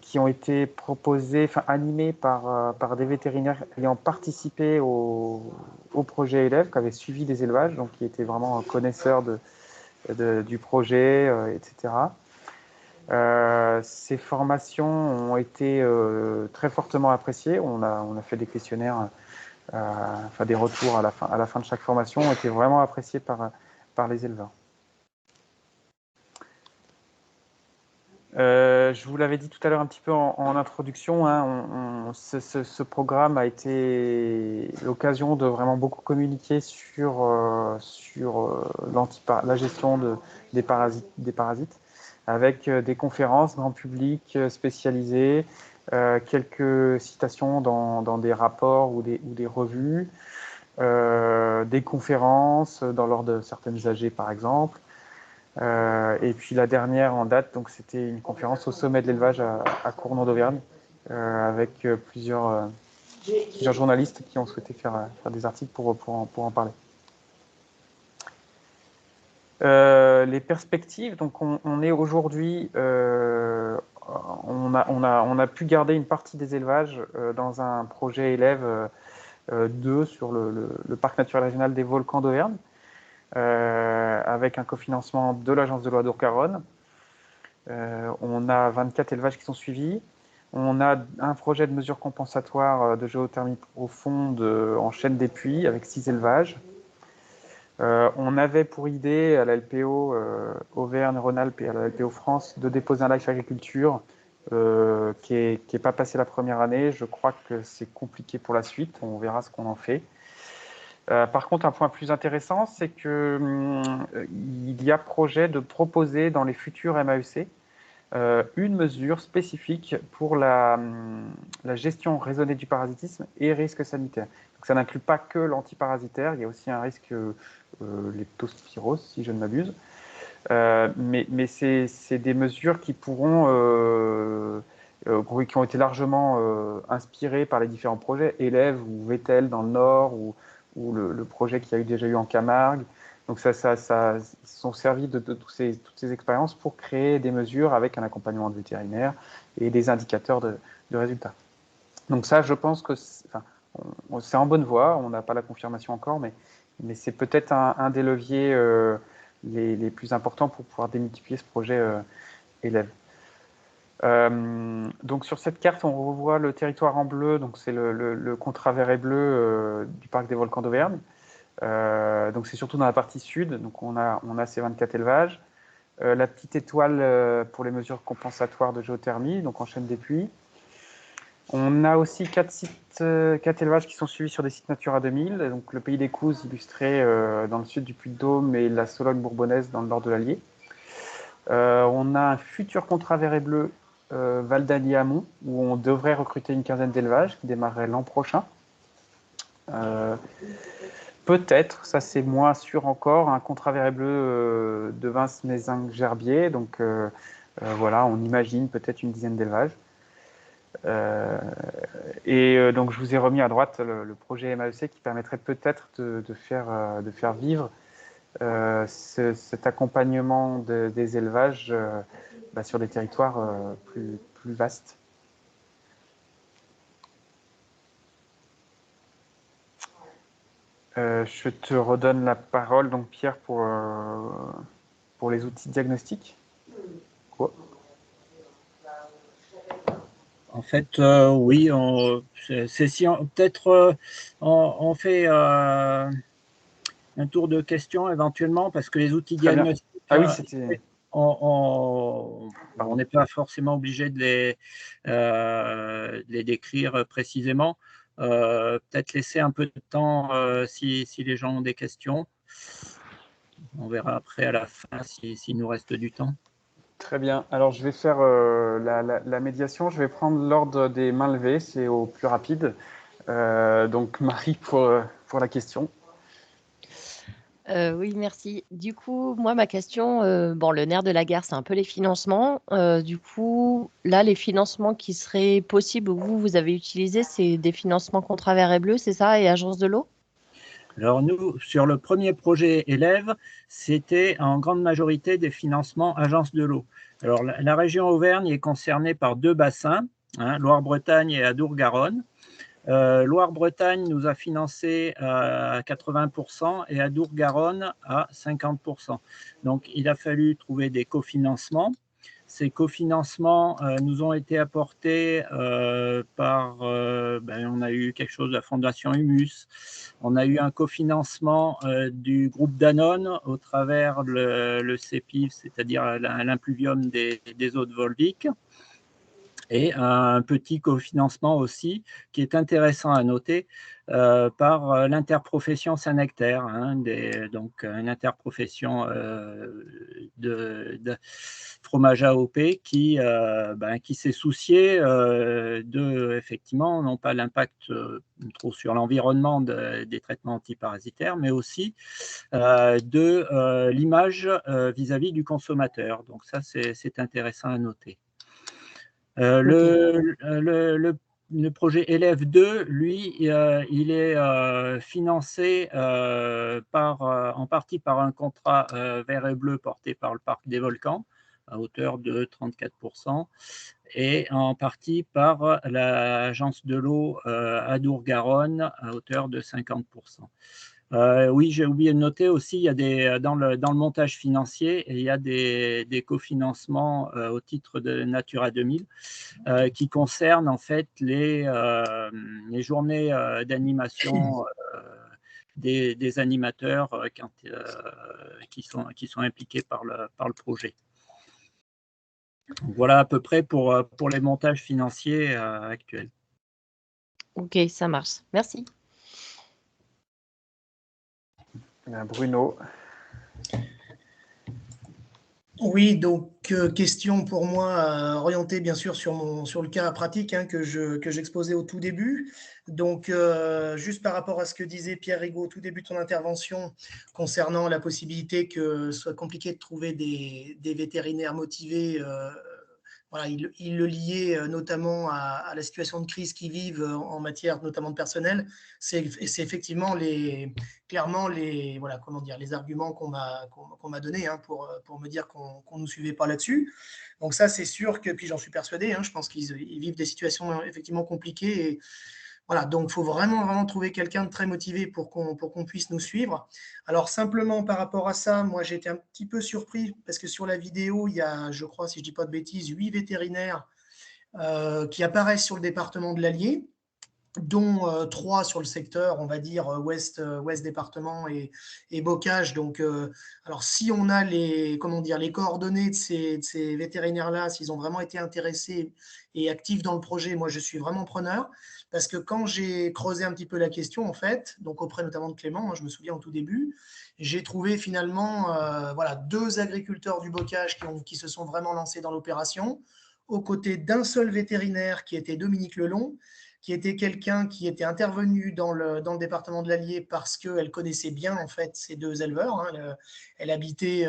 qui ont été proposées, animées par des vétérinaires ayant participé au projet élève, qui avaient suivi des élevages, donc qui étaient vraiment connaisseurs du projet, etc. Ces formations ont été très fortement appréciées. On a fait des questionnaires, des retours à la fin de chaque formation ont été vraiment appréciés par les éleveurs. Je vous l'avais dit tout à l'heure un petit peu en introduction, hein, ce programme a été l'occasion de vraiment beaucoup communiquer sur la gestion des parasites, avec des conférences grand public spécialisées, quelques citations dans des rapports ou des revues, des conférences lors de certaines AG par exemple. Et puis la dernière en date, donc c'était une conférence au sommet de l'élevage à Cournon d'Auvergne, avec plusieurs journalistes qui ont souhaité faire des articles pour en parler. Les perspectives, donc on est aujourd'hui, on a pu garder une partie des élevages dans un projet élève 2 sur le parc naturel régional des volcans d'Auvergne, avec un cofinancement de l'agence de l'eau d'Our-Garonne. On a 24 élevages qui sont suivis. On a un projet de mesures compensatoires de géothermie profonde en chaîne des puits avec 6 élevages. On avait pour idée à la LPO Auvergne-Rhône-Alpes et à la LPO France de déposer un life agriculture qui est pas passé la première année. Je crois que c'est compliqué pour la suite. On verra ce qu'on en fait. Par contre, un point plus intéressant, c'est qu'il y a projet de proposer dans les futurs MAEC une mesure spécifique pour la gestion raisonnée du parasitisme et risques sanitaires. Donc, ça n'inclut pas que l'antiparasitaire, il y a aussi un risque leptospirose, si je ne m'abuse. Mais c'est des mesures qui pourront, qui ont été largement inspirées par les différents projets, Élève ou Vettel dans le Nord, ou le projet qu'il y a déjà eu en Camargue. Donc ils se sont servis de toutes ces expériences pour créer des mesures avec un accompagnement de vétérinaire et des indicateurs de résultats. Donc ça, je pense que c'est en bonne voie. On n'a pas la confirmation encore, mais c'est peut-être un des leviers les plus importants pour pouvoir démultiplier ce projet élève. Donc sur cette carte, on revoit le territoire en bleu, donc c'est le contrat vert et bleu du parc des volcans d'Auvergne. Donc c'est surtout dans la partie sud, donc on a ces 24 élevages. La petite étoile pour les mesures compensatoires de géothermie, donc en chaîne des puits. On a aussi 4 élevages qui sont suivis sur des sites Natura 2000, donc le Pays des Couzes illustré dans le sud du Puy-de-Dôme et la Sologne bourbonnaise dans le nord de l'Allier. On a un futur contrat vert et bleu Val d'Allier Amont, où on devrait recruter une quinzaine d'élevages qui démarrerait l'an prochain. Peut-être, ça c'est moins sûr encore, un contrat vert et bleu de Vince-Mézinges-Gerbier. Donc voilà, on imagine peut-être une dizaine d'élevages. Donc je vous ai remis à droite le projet MAEC qui permettrait peut-être de faire vivre cet accompagnement des élevages sur des territoires plus vastes. Je te redonne la parole, donc Pierre, pour les outils de diagnostic. Quoi ? En fait, oui, c'est si peut-être on fait un tour de questions éventuellement, parce que les outils diagnostiques, ah oui, c'était... on n'est pas forcément obligé de les décrire précisément. Peut-être laisser un peu de temps si les gens ont des questions. On verra après à la fin s'il nous reste du temps. Très bien. Alors, je vais faire la médiation. Je vais prendre l'ordre des mains levées. C'est au plus rapide. Donc, Marie, pour la question. Oui, merci. Du coup, moi, ma question, le nerf de la guerre, c'est un peu les financements. Du coup, là, les financements qui seraient possibles, vous avez utilisé, c'est des financements contrats vert et bleu, c'est ça, et agence de l'eau? Alors nous, sur le premier projet élève, c'était en grande majorité des financements agences de l'eau. Alors la région Auvergne est concernée par 2 bassins, Loire-Bretagne et Adour-Garonne. Loire-Bretagne nous a financé à 80% et Adour-Garonne à 50%. Donc il a fallu trouver des cofinancements. Ces cofinancements nous ont été apportés par, on a eu quelque chose de la Fondation Humus, on a eu un cofinancement du groupe Danone au travers le CEPIF, c'est-à-dire l'impluvium des eaux de Volvic, et un petit cofinancement aussi qui est intéressant à noter par l'interprofession Saint-Nectaire, donc une interprofession de fromage AOP qui s'est soucié effectivement, non pas l'impact trop sur l'environnement des traitements antiparasitaires, mais aussi de l'image vis-à-vis du consommateur. Donc ça, c'est intéressant à noter. Le projet Élève 2, lui, il est financé en partie par un contrat vert et bleu porté par le Parc des Volcans à hauteur de 34% et en partie par l'agence de l'eau Adour-Garonne à hauteur de 50%. Oui, j'ai oublié de noter aussi, il y a dans le montage financier, il y a des cofinancements au titre de Natura 2000 qui concernent en fait les journées d'animation des animateurs qui sont impliqués par le projet. Donc, voilà à peu près pour les montages financiers actuels. Ok, ça marche. Merci. Bruno. Oui, donc question pour moi orientée bien sûr sur le cas pratique que j'exposais au tout début. Donc juste par rapport à ce que disait Pierre Rigaud au tout début de son intervention concernant la possibilité que ce soit compliqué de trouver des vétérinaires motivés, voilà, il le liait notamment à la situation de crise qu'ils vivent en matière notamment de personnel. C'est effectivement clairement les arguments qu'on m'a donnés pour me dire qu'on nous suivait pas là-dessus. Donc ça, c'est sûr que, puis j'en suis persuadé, je pense qu'ils vivent des situations effectivement compliquées. Et voilà, donc il faut vraiment trouver quelqu'un de très motivé pour qu'on puisse nous suivre. Alors simplement par rapport à ça, moi j'ai été un petit peu surpris parce que sur la vidéo, il y a, je crois, si je ne dis pas de bêtises, 8 vétérinaires qui apparaissent sur le département de l'Allier. dont 3 sur le secteur, on va dire, ouest département et bocage. Donc, alors si on a les coordonnées de ces vétérinaires-là, s'ils ont vraiment été intéressés et actifs dans le projet, moi, je suis vraiment preneur. Parce que quand j'ai creusé un petit peu la question, en fait, donc auprès notamment de Clément, je me souviens au tout début, j'ai trouvé finalement 2 agriculteurs du bocage qui se sont vraiment lancés dans l'opération, aux côtés d'un seul vétérinaire qui était Dominique Lelon, qui était quelqu'un qui était intervenu dans le département de l'Allier parce qu'elle connaissait bien en fait ces 2 éleveurs. Elle habitait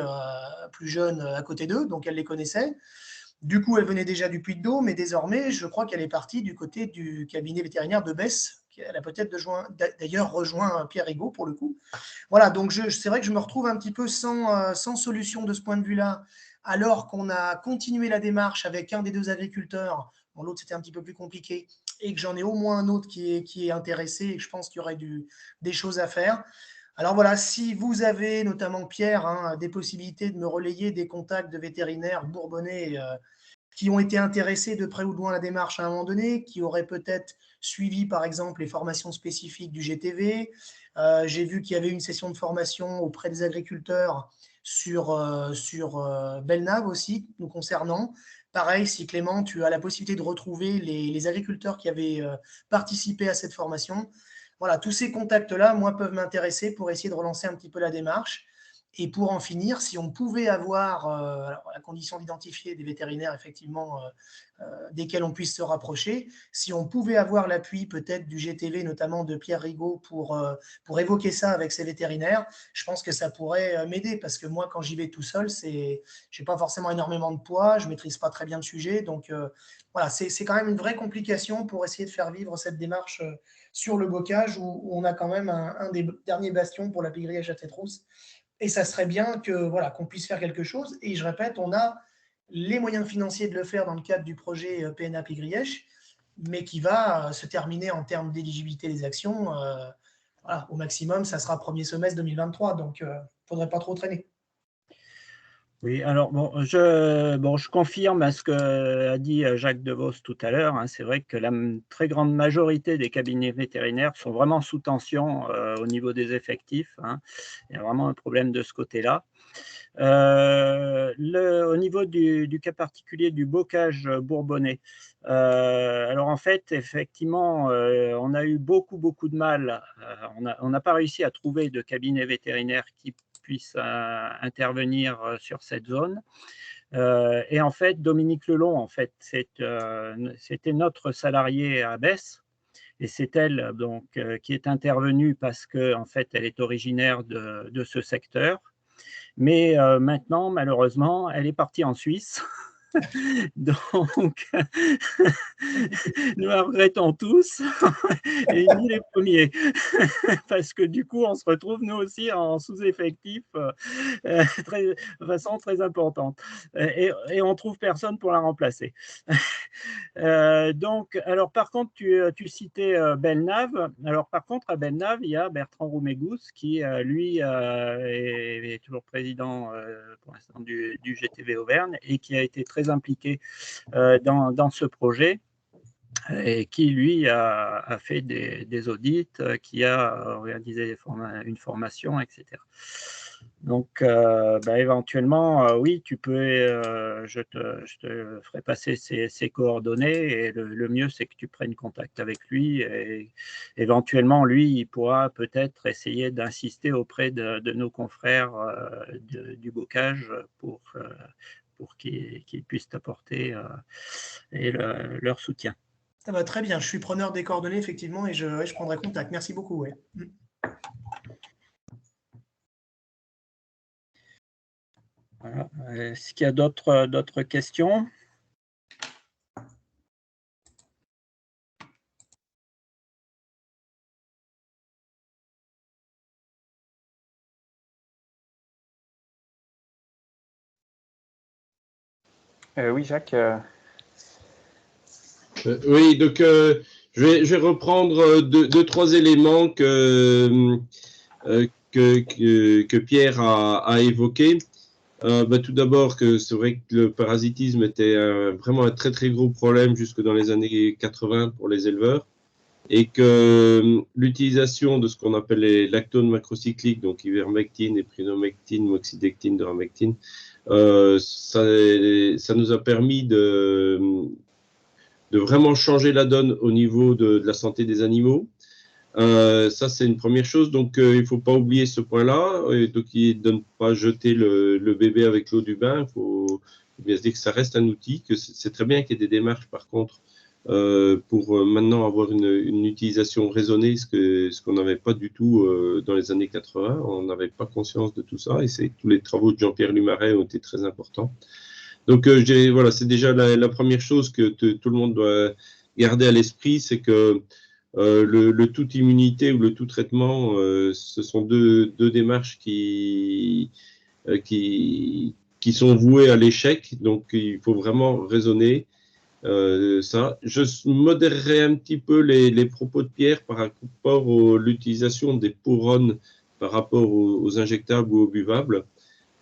plus jeune à côté d'eux, donc elle les connaissait. Du coup, elle venait déjà du Puy-de-Dôme, mais désormais, je crois qu'elle est partie du côté du cabinet vétérinaire de Besse. Elle a peut-être d'ailleurs rejoint Pierre Rigaud pour le coup. Voilà, donc c'est vrai que je me retrouve un petit peu sans solution de ce point de vue-là, alors qu'on a continué la démarche avec un des 2 agriculteurs. Bon, l'autre, c'était un petit peu plus compliqué, et que j'en ai au moins un autre qui est intéressé, et que je pense qu'il y aurait des choses à faire. Alors voilà, si vous avez, notamment Pierre, des possibilités de me relayer des contacts de vétérinaires bourbonnais qui ont été intéressés de près ou de loin à la démarche à un moment donné, qui auraient peut-être suivi par exemple les formations spécifiques du GTV. J'ai vu qu'il y avait une session de formation auprès des agriculteurs sur Belnave aussi, nous concernant. Pareil, si Clément, tu as la possibilité de retrouver les agriculteurs qui avaient participé à cette formation. Voilà, tous ces contacts-là, moi, peuvent m'intéresser pour essayer de relancer un petit peu la démarche. Et pour en finir, si on pouvait avoir, alors, à la condition d'identifier des vétérinaires, effectivement, desquels on puisse se rapprocher, si on pouvait avoir l'appui peut-être du GTV, notamment de Pierre Rigaud, pour évoquer ça avec ses vétérinaires, je pense que ça pourrait m'aider, parce que moi, quand j'y vais tout seul, je n'ai pas forcément énormément de poids, je ne maîtrise pas très bien le sujet, donc voilà, c'est quand même une vraie complication pour essayer de faire vivre cette démarche sur le bocage, où on a quand même un des derniers bastions pour la pigrièche à tête rousse. Et ça serait bien qu'on puisse faire quelque chose. Et je répète, on a les moyens financiers de le faire dans le cadre du projet PNA Pigrièche, mais qui va se terminer en termes d'éligibilité des actions. Au maximum, ça sera premier semestre 2023. Donc, il ne faudrait pas trop traîner. Oui, alors je confirme ce qu'a dit Jacques Devos tout à l'heure. C'est vrai que la très grande majorité des cabinets vétérinaires sont vraiment sous tension au niveau des effectifs. Il y a vraiment un problème de ce côté-là. Au niveau du cas particulier du bocage bourbonnais, alors en fait, effectivement, on a eu beaucoup de mal. On n'a pas réussi à trouver de cabinet vétérinaire qui puisse intervenir sur cette zone. Et en fait, Dominique Lelon, en fait, c'était notre salarié à Besse. Et c'est elle donc qui est intervenue parce que en fait, elle est originaire de ce secteur. Mais maintenant, malheureusement, elle est partie en Suisse. Donc, nous la regrettons tous, et nous les premiers, parce que du coup, on se retrouve nous aussi en sous-effectif de façon très importante, et on trouve personne pour la remplacer. Donc, alors par contre, tu citais Belnave. Alors par contre, à Belnave, il y a Bertrand Roumégous qui, lui, est toujours président pour l'instant du GTV Auvergne, et qui a été très impliqué dans ce projet, et qui, lui, a fait des audits, qui a organisé une formation, etc. Donc, éventuellement, oui, tu peux, je te ferai passer ses coordonnées, et le mieux, c'est que tu prennes contact avec lui, et éventuellement, lui, il pourra peut-être essayer d'insister auprès de nos confrères du bocage pour qu'ils puissent t'apporter leur soutien. Ça va très bien. Je suis preneur des coordonnées, effectivement, et je prendrai contact. Merci beaucoup. Ouais. Voilà. Est-ce qu'il y a d'autres questions ? Oui, Jacques. Oui, donc je vais reprendre deux, trois éléments que Pierre a évoqués. Tout d'abord, que c'est vrai que le parasitisme était vraiment un très très gros problème jusque dans les années 80 pour les éleveurs. et que l'utilisation de ce qu'on appelle les lactones macrocycliques, donc ivermectine, éprinomectine, moxidectine, doramectine, ça nous a permis de vraiment changer la donne au niveau de la santé des animaux. Ça, c'est une première chose. Donc, il ne faut pas oublier ce point-là. Donc, de ne pas jeter le bébé avec l'eau du bain. Il faut bien se dire que ça reste un outil, que c'est très bien qu'il y ait des démarches, par contre, pour maintenant avoir une utilisation raisonnée, ce qu'on n'avait pas du tout dans les années 80. On n'avait pas conscience de tout ça. Et tous les travaux de Jean-Pierre Lumaret ont été très importants. Donc, voilà, c'est déjà la première chose que tout le monde doit garder à l'esprit, c'est que le tout immunité ou le tout traitement, ce sont deux démarches qui sont vouées à l'échec. Donc, il faut vraiment raisonner ça. Je modérerai un petit peu les propos de Pierre par rapport à l'utilisation des pouronnes par rapport aux injectables ou aux buvables.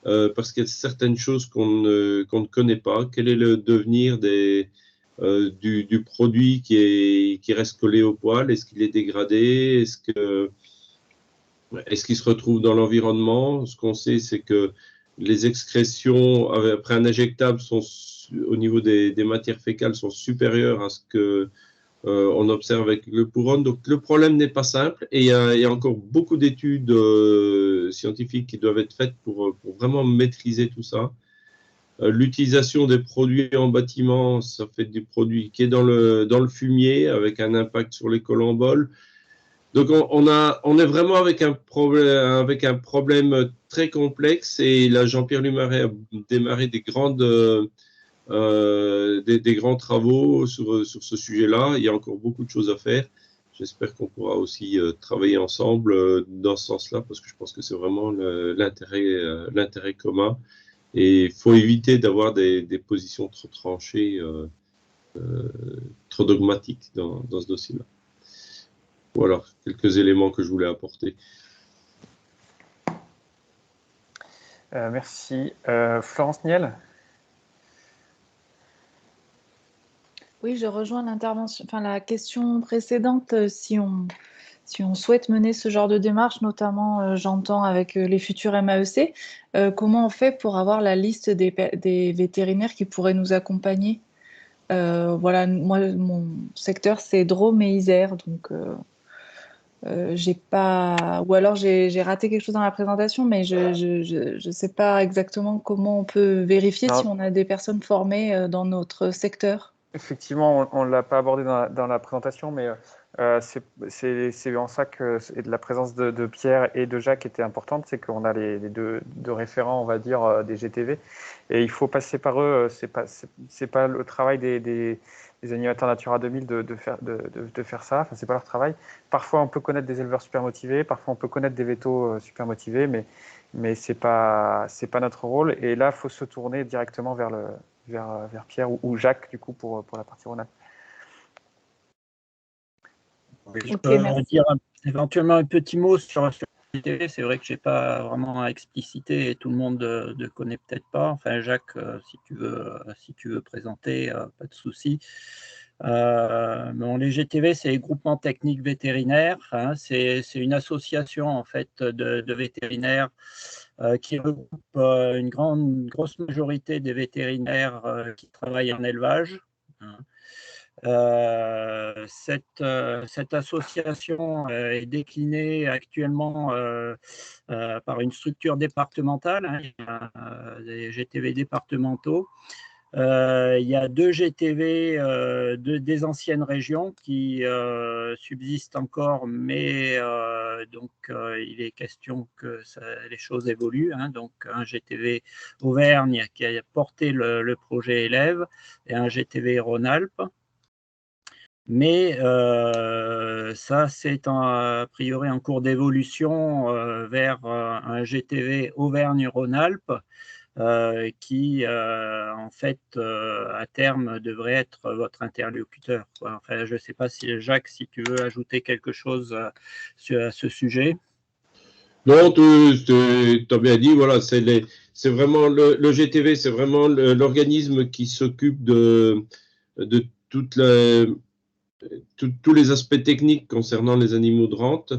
Parce qu'il y a certaines choses qu'on ne connaît pas. Quel est le devenir du produit qui reste collé au poil? Est-ce qu'il est dégradé? Est-ce qu'il se retrouve dans l'environnement? Ce qu'on sait, c'est que les excrétions après un injectable au niveau des matières fécales sont supérieures à ce que on observe avec le pouronne. Donc le problème n'est pas simple et il y a encore beaucoup d'études scientifiques qui doivent être faites pour vraiment maîtriser tout ça. L'utilisation des produits en bâtiment, ça fait du produit qui est dans le fumier avec un impact sur les collemboles. Donc on est vraiment avec un problème très complexe et là Jean-Pierre Lumaret a démarré des grands travaux sur ce sujet-là. Il y a encore beaucoup de choses à faire. J'espère qu'on pourra aussi travailler ensemble dans ce sens-là parce que je pense que c'est vraiment l'intérêt commun. Et il faut éviter d'avoir des positions trop tranchées, trop dogmatiques dans ce dossier-là. Voilà, quelques éléments que je voulais apporter. Merci. Florence Niel? Oui, je rejoins la question précédente. Si on souhaite mener ce genre de démarche, notamment j'entends avec les futurs MAEC, comment on fait pour avoir la liste des vétérinaires qui pourraient nous accompagner? Voilà, moi, mon secteur, c'est Drôme et Isère, donc j'ai pas, ou alors j'ai raté quelque chose dans la présentation, mais je sais pas exactement comment on peut vérifier si on a des personnes formées dans notre secteur. Effectivement, on ne l'a pas abordé dans la présentation, mais c'est en ça que la présence de Pierre et de Jacques était importante, c'est qu'on a les deux référents, on va dire, des GTV, et il faut passer par eux. C'est pas le travail des animateurs Natura 2000 de faire ça. Enfin, c'est pas leur travail. Parfois, on peut connaître des éleveurs super motivés, parfois on peut connaître des vétos super motivés, mais c'est pas notre rôle. Et là, il faut se tourner directement vers Pierre ou Jacques, du coup, pour la partie Rhône-Alpes. Je peux dire éventuellement un petit mot sur le GTV. C'est vrai que je n'ai pas vraiment explicité et tout le monde ne connaît peut-être pas. Enfin, Jacques, si tu veux présenter, pas de souci. Bon, les GTV, c'est les groupements techniques vétérinaires. Hein, c'est une association en fait de vétérinaires qui regroupe une grosse majorité des vétérinaires qui travaillent en élevage. Hein. Cette association est déclinée actuellement par une structure départementale, hein, il y a des GTV départementaux. Il y a 2 GTV des anciennes régions qui subsistent encore, mais donc il est question que les choses évoluent. Hein, donc un GTV Auvergne qui a porté le projet élève et un GTV Rhône-Alpes. Mais ça, c'est a priori en cours d'évolution vers un GTV Auvergne-Rhône-Alpes qui, en fait, à terme, devrait être votre interlocuteur. Enfin, je ne sais pas si, Jacques, si tu veux ajouter quelque chose à ce sujet. Non, tu as bien dit, voilà, c'est vraiment le GTV, c'est vraiment l'organisme qui s'occupe de toute tous les aspects techniques concernant les animaux de rente.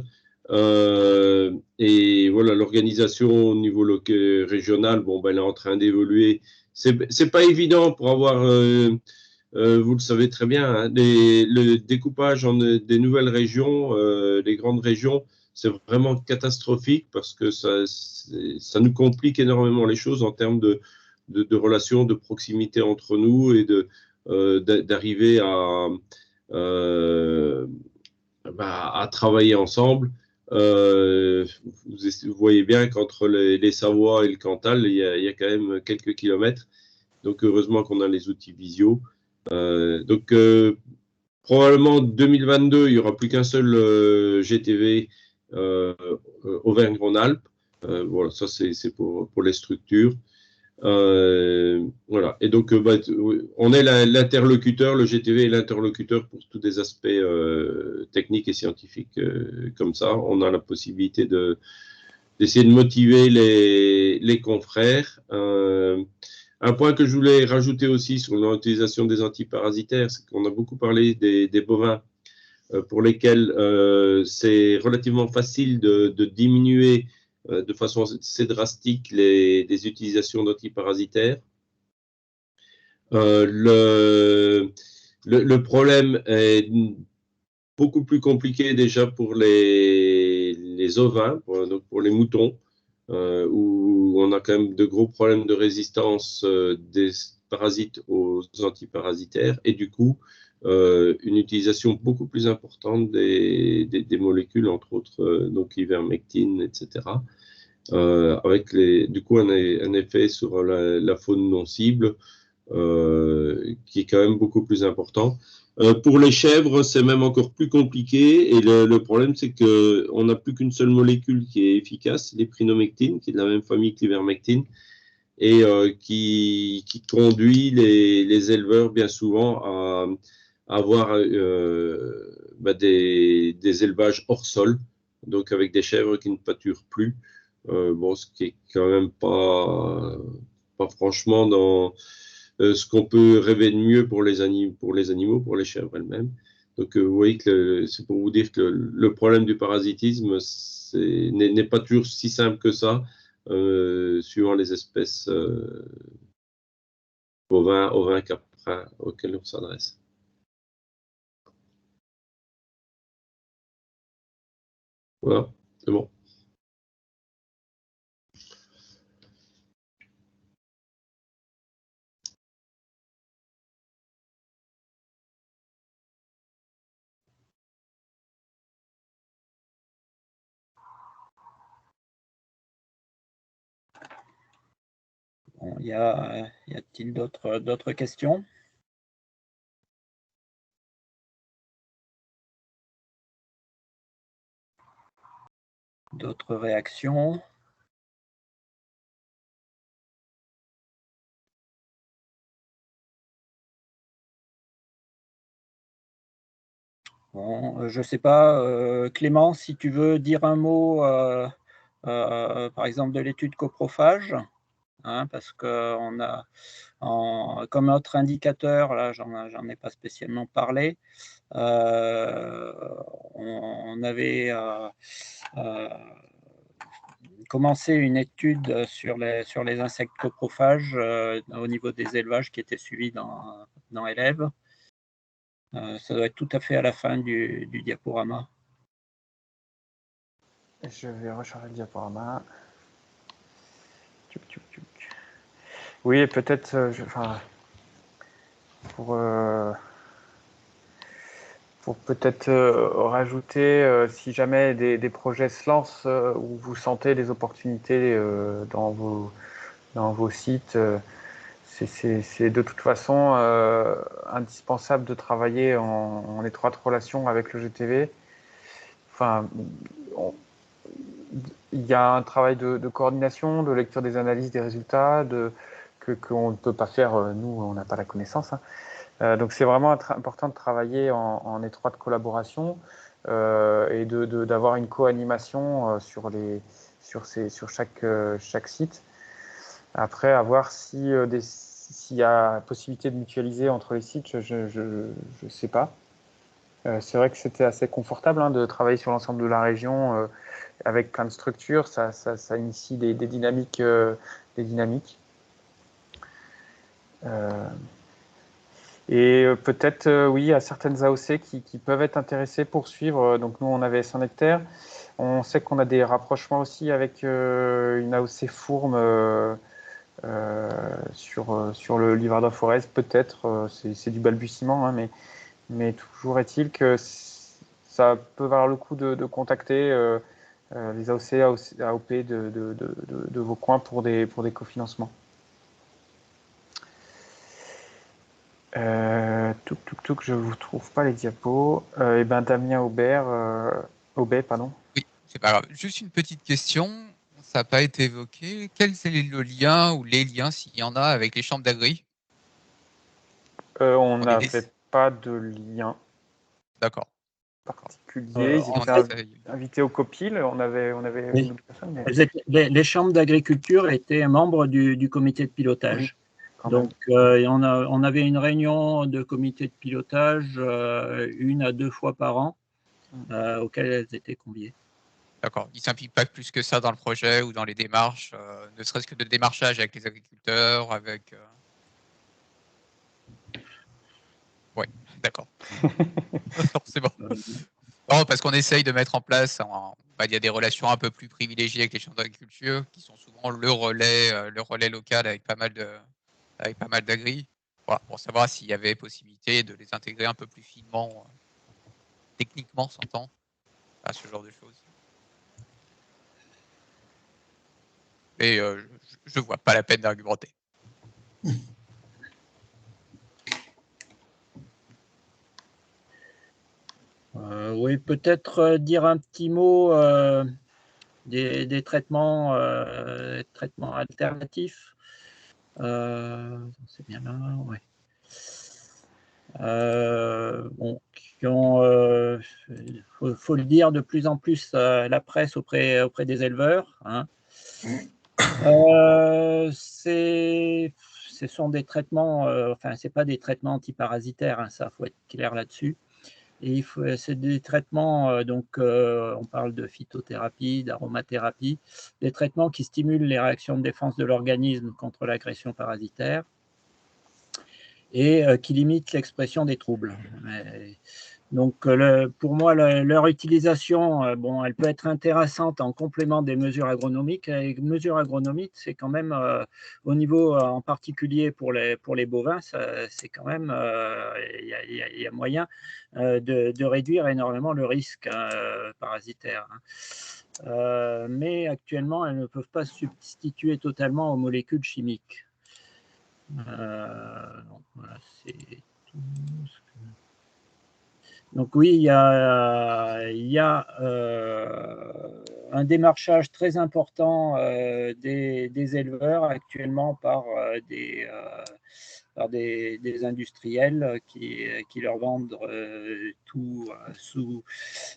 Et voilà, l'organisation au niveau régional, bon, ben, elle est en train d'évoluer. C'est pas évident pour avoir, vous le savez très bien, hein, le découpage des nouvelles régions, les grandes régions, c'est vraiment catastrophique parce que ça nous complique énormément les choses en termes de relations, de proximité entre nous et d'arriver à travailler ensemble. Vous voyez bien qu'entre les Savoies et le Cantal, il y a quand même quelques kilomètres. Donc, heureusement qu'on a les outils visio. Donc, probablement en 2022, il n'y aura plus qu'un seul GTV Auvergne-Rhône-Alpes. Voilà, ça, c'est pour les structures. Voilà. Et donc, on est l'interlocuteur, le GTV est l'interlocuteur pour tous des aspects techniques et scientifiques comme ça. On a la possibilité d'essayer de motiver les confrères. Un point que je voulais rajouter aussi sur l'utilisation des antiparasitaires, c'est qu'on a beaucoup parlé des bovins pour lesquels c'est relativement facile de diminuer de façon assez drastique les utilisations d'antiparasitaires. Le problème est beaucoup plus compliqué déjà pour les ovins, donc pour les moutons, où on a quand même de gros problèmes de résistance des parasites aux antiparasitaires et du coup une utilisation beaucoup plus importante des molécules, entre autres donc ivermectine, etc. Avec du coup un effet sur la faune non cible qui est quand même beaucoup plus important. Pour les chèvres, c'est même encore plus compliqué et le problème, c'est qu'on n'a plus qu'une seule molécule qui est efficace, l'éprinomectine, qui est de la même famille que l'ivermectine et qui conduit les éleveurs bien souvent à avoir des élevages hors sol, donc avec des chèvres qui ne pâturent plus. Bon, ce qui est quand même pas franchement dans ce qu'on peut rêver de mieux pour les animaux, pour les chèvres elles-mêmes. Donc, vous voyez que c'est pour vous dire que le problème du parasitisme n'est pas toujours si simple que ça, suivant les espèces ovins, caprins auxquelles on s'adresse. Voilà, c'est bon. Bon, y a-t-il d'autres questions? D'autres réactions? Bon, je ne sais pas, Clément, si tu veux dire un mot, par exemple, de l'étude coprophage, hein, parce qu'on a, comme autre indicateur, là, j'en ai pas spécialement parlé, on avait commencé une étude sur les insectes coprophages au niveau des élevages qui étaient suivis dans élèves. Ça doit être tout à fait à la fin du diaporama. Je vais recharger le diaporama. Oui, peut-être, pour peut-être rajouter, si jamais des projets se lancent où vous sentez des opportunités dans vos sites, c'est de toute façon indispensable de travailler en étroite relation avec le GTV. Enfin, il y a un travail de coordination, de lecture des analyses, des résultats, qu'on ne peut pas faire, nous, on n'a pas la connaissance. Hein. Donc c'est vraiment important de travailler en étroite collaboration et d'avoir une co-animation sur chaque site. Après, à voir s'il y a possibilité de mutualiser entre les sites, je ne sais pas. C'est vrai que c'était assez confortable de travailler sur l'ensemble de la région avec plein de structures. Ça initie des dynamiques. Et peut-être, oui, à certaines AOC qui peuvent être intéressées pour suivre. Donc nous, on avait 100 hectares. On sait qu'on a des rapprochements aussi avec une AOC Fourme sur le Livardin Forez, peut-être. C'est du balbutiement, mais toujours est-il que ça peut valoir le coup de contacter les AOC, AOP de vos coins pour des cofinancements. Je ne vous trouve pas les diapos. Damien Aubet, pardon. Oui, c'est pas grave. Juste une petite question, ça n'a pas été évoqué. Quel est le lien ou les liens, s'il y en a, avec les chambres d'agri? On n'avait pas de lien. D'accord. Particulier. Ils étaient invités au COPIL. On avait oui. Une autre personne. Mais... Les chambres d'agriculture étaient membres du comité de pilotage. Oui, donc, on avait une réunion de comité de pilotage 1 à 2 fois par an auxquelles elles étaient conviées. D'accord. Ils ne s'impliquent pas plus que ça dans le projet ou dans les démarches, ne serait-ce que de démarchage avec les agriculteurs, avec... Oui, d'accord. C'est bon. Non, parce qu'on essaye de mettre en place, il y a des relations un peu plus privilégiées avec les chambres d'agriculture, qui sont souvent le relais local avec pas mal d'agri. Voilà, pour savoir s'il y avait possibilité de les intégrer un peu plus finement, techniquement, s'entend, à ce genre de choses. Et je ne vois pas la peine d'argumenter. Oui, peut-être dire un petit mot des traitements alternatifs. C'est bien là, ouais. Bon, qui ont, faut le dire, de plus en plus la presse auprès des éleveurs. Ce sont des traitements, enfin, c'est pas des traitements antiparasitaires, ça, faut être clair là-dessus. Et c'est des traitements, on parle de phytothérapie, d'aromathérapie, des traitements qui stimulent les réactions de défense de l'organisme contre l'agression parasitaire et qui limitent l'expression des troubles. Donc, pour moi, leur utilisation, elle peut être intéressante en complément des mesures agronomiques. Les mesures agronomiques, c'est quand même, au niveau en particulier pour les bovins, c'est quand même, il y a moyen de réduire énormément le risque parasitaire. Mais actuellement, elles ne peuvent pas substituer totalement aux molécules chimiques. Donc, voilà, c'est tout. Donc oui, il y a un démarchage très important des éleveurs actuellement par des industriels qui leur vendent tout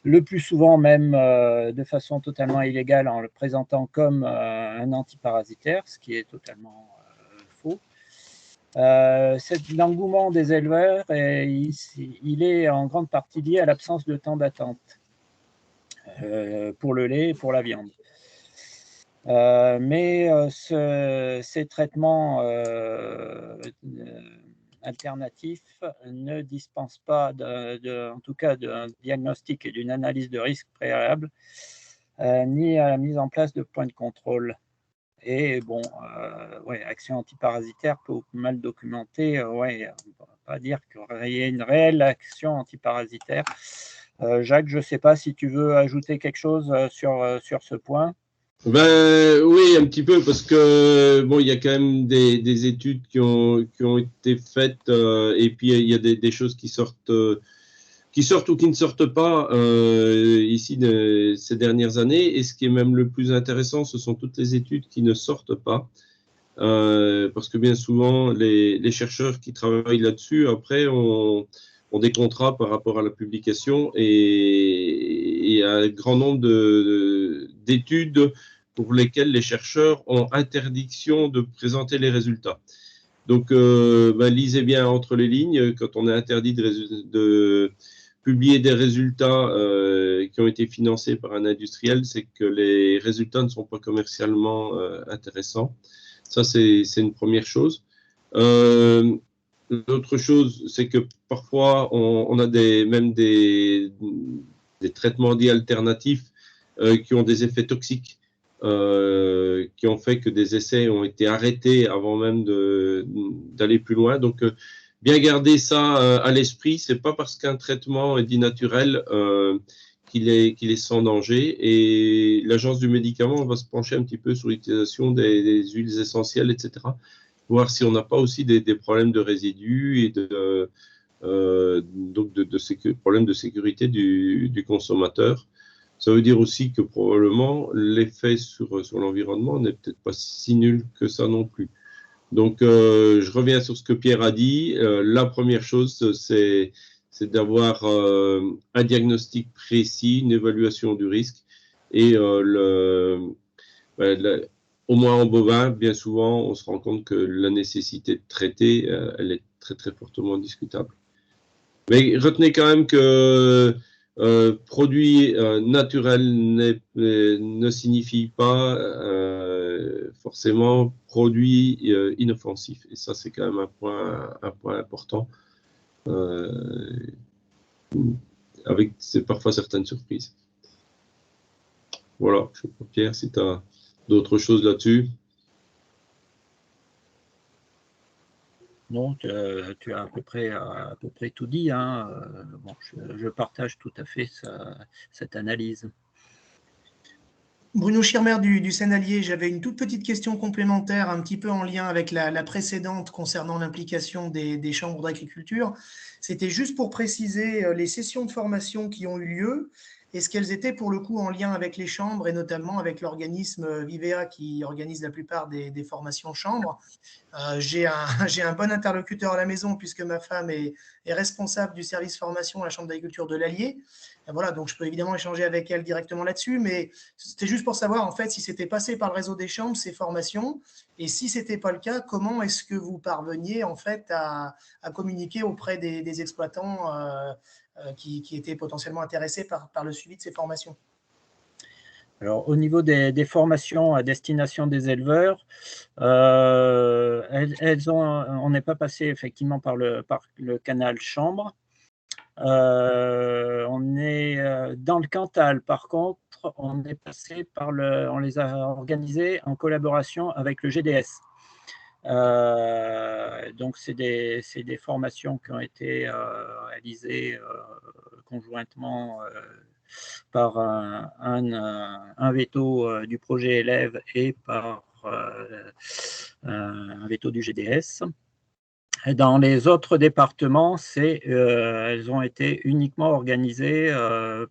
le plus souvent même de façon totalement illégale en le présentant comme un antiparasitaire, ce qui est totalement faux. L'engouement des éleveurs, il est en grande partie lié à l'absence de temps d'attente pour le lait et pour la viande. Mais ces traitements alternatifs ne dispensent pas, en tout cas, d'un diagnostic et d'une analyse de risque préalable, ni à la mise en place de points de contrôle. Et bon, action antiparasitaire peu mal documentée, on ne va pas dire qu'il y ait une réelle action antiparasitaire. Jacques, je ne sais pas si tu veux ajouter quelque chose sur ce point. Oui, un petit peu, parce que bon, il y a quand même des études qui ont été faites, et puis il y a des choses qui sortent ou qui ne sortent pas ici ces dernières années. Et ce qui est même le plus intéressant, ce sont toutes les études qui ne sortent pas, parce que bien souvent, les chercheurs qui travaillent là-dessus, après, ont des contrats par rapport à la publication, et il y a un grand nombre d'études pour lesquelles les chercheurs ont interdiction de présenter les résultats. Donc, lisez bien entre les lignes. Quand on est interdit de publier des résultats qui ont été financés par un industriel, c'est que les résultats ne sont pas commercialement intéressants. Ça, c'est une première chose. L'autre chose, c'est que parfois, on a même des traitements dits alternatifs qui ont des effets toxiques, qui ont fait que des essais ont été arrêtés avant même d'aller plus loin. Donc, bien garder ça à l'esprit, c'est pas parce qu'un traitement est dit naturel qu'il est sans danger. Et l'Agence du médicament va se pencher un petit peu sur l'utilisation des huiles essentielles, etc. Voir si on n'a pas aussi des problèmes de résidus et donc de problèmes de sécurité du consommateur. Ça veut dire aussi que probablement l'effet sur l'environnement n'est peut-être pas si nul que ça non plus. Donc, je reviens sur ce que Pierre a dit. La première chose, c'est d'avoir un diagnostic précis, une évaluation du risque. Et au moins en bovin, bien souvent, on se rend compte que la nécessité de traiter, elle est très, très fortement discutable. Mais retenez quand même que produit naturel ne signifie pas forcément produit inoffensif. Et ça, c'est quand même un point important, avec parfois certaines surprises. Voilà, je sais pas, Pierre, si tu as d'autres choses là-dessus. Non, tu as à peu près tout dit. Hein. Bon, je partage tout à fait cette analyse. Bruno Schirmer du Sennelier, j'avais une toute petite question complémentaire, un petit peu en lien avec la précédente concernant l'implication des chambres d'agriculture. C'était juste pour préciser les sessions de formation qui ont eu lieu. Est-ce qu'elles étaient pour le coup en lien avec les chambres et notamment avec l'organisme Vivea qui organise la plupart des formations chambres? J'ai un bon interlocuteur à la maison puisque ma femme est responsable du service formation à la Chambre d'agriculture de l'Allier. Voilà, donc je peux évidemment échanger avec elle directement là-dessus, mais c'était juste pour savoir en fait si c'était passé par le réseau des chambres, ces formations, et si ce n'était pas le cas, comment est-ce que vous parveniez en fait à communiquer auprès des exploitants qui étaient potentiellement intéressés par le suivi de ces formations? Alors, au niveau des formations à destination des éleveurs, on n'est pas passé effectivement par le canal Chambre. On est dans le Cantal, par contre, on est passé on les a organisés en collaboration avec le GDS. Donc, c'est des formations qui ont été réalisées conjointement par un veto du projet élève et par un veto du GDS. Et dans les autres départements, elles ont été uniquement organisées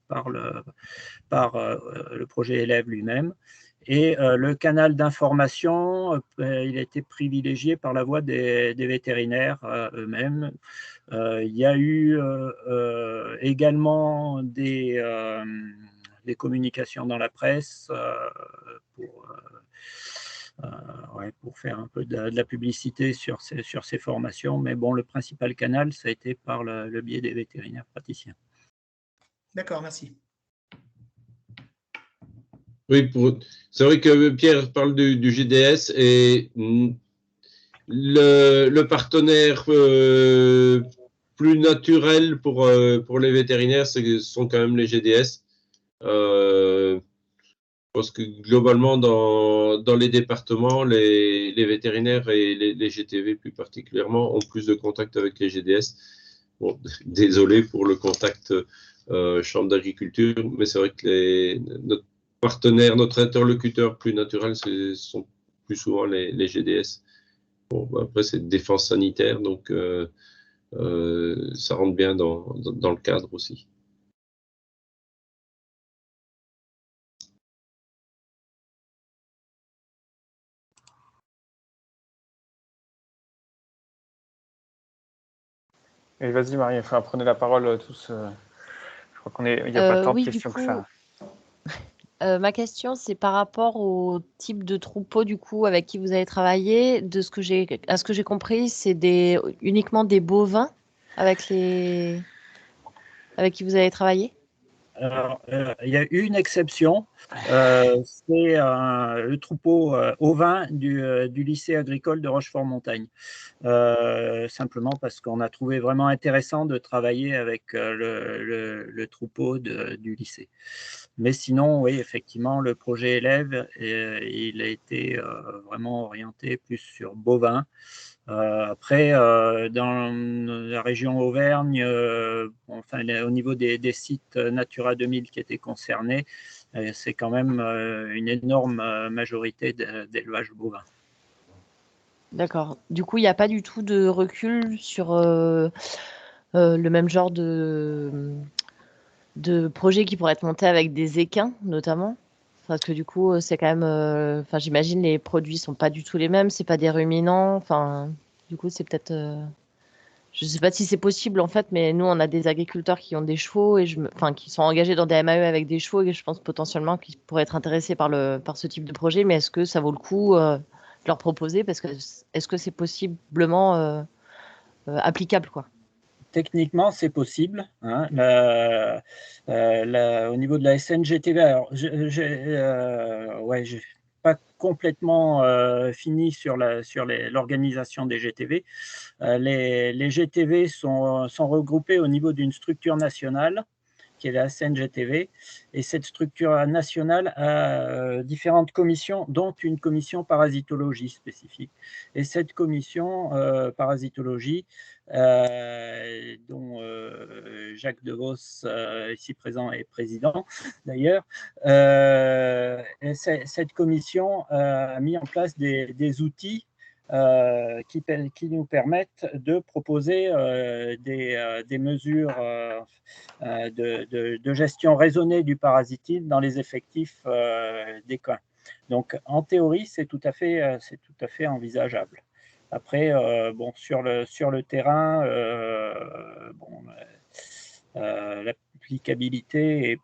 par le projet élève lui-même. Et le canal d'information, il a été privilégié par la voie des vétérinaires eux-mêmes. Il y a eu également des communications dans la presse pour faire un peu de la publicité sur ces formations. Mais bon, le principal canal, ça a été par le biais des vétérinaires praticiens. D'accord, merci. Oui, c'est vrai que Pierre parle du GDS et le partenaire plus naturel pour les vétérinaires, ce sont quand même les GDS. Parce que globalement, dans les départements, les vétérinaires et les GTV plus particulièrement ont plus de contact avec les GDS. Bon, désolé pour le contact chambre d'agriculture, mais c'est vrai que notre partenaire, notre interlocuteur plus naturel, ce sont plus souvent les GDS. Bon, après, c'est défense sanitaire, donc ça rentre bien dans le cadre aussi. Et vas-y Marie, enfin, prenez la parole tous. Je crois qu'il n'y a pas tant de questions que ça. Ma question, c'est par rapport au type de troupeau du coup avec qui vous avez travaillé. À ce que j'ai compris, c'est uniquement des bovins avec les. avec qui vous avez travaillé? Alors, il y a une exception, c'est le troupeau ovin du lycée agricole de Rochefort-Montagne. Simplement parce qu'on a trouvé vraiment intéressant de travailler avec le troupeau du lycée. Mais sinon, oui, effectivement, le projet élève, il a été vraiment orienté plus sur bovin. Après, dans la région Auvergne, enfin, au niveau des sites Natura 2000 qui étaient concernés, c'est quand même une énorme majorité d'élevage bovin. D'accord. Du coup, il n'y a pas du tout de recul sur le même genre de projet qui pourrait être monté avec des équins, notamment? Parce que du coup, c'est quand même. Enfin, j'imagine les produits sont pas du tout les mêmes, c'est pas des ruminants. Enfin, du coup, c'est peut-être. Je sais pas si c'est possible en fait, mais nous, on a des agriculteurs qui ont des chevaux et enfin, qui sont engagés dans des MAE avec des chevaux et je pense potentiellement qu'ils pourraient être intéressés par ce type de projet. Mais est-ce que ça vaut le coup de leur proposer? Parce que est-ce que c'est possiblement applicable, quoi? Techniquement, c'est possible. Hein, au niveau de la SNGTV, alors, ouais, j'ai pas complètement fini sur l'organisation des GTV. Les GTV sont regroupés au niveau d'une structure nationale qui est la SNGTV. Et cette structure nationale a différentes commissions, dont une commission parasitologie spécifique. Et cette commission parasitologie, dont Jacques Devos, ici présent, est président d'ailleurs, cette commission a mis en place des outils qui nous permettent de proposer des mesures de gestion raisonnée du parasitisme dans les effectifs d'équins. Donc, en théorie, c'est tout à fait envisageable. Après, bon, sur le terrain, bon, l'applicabilité est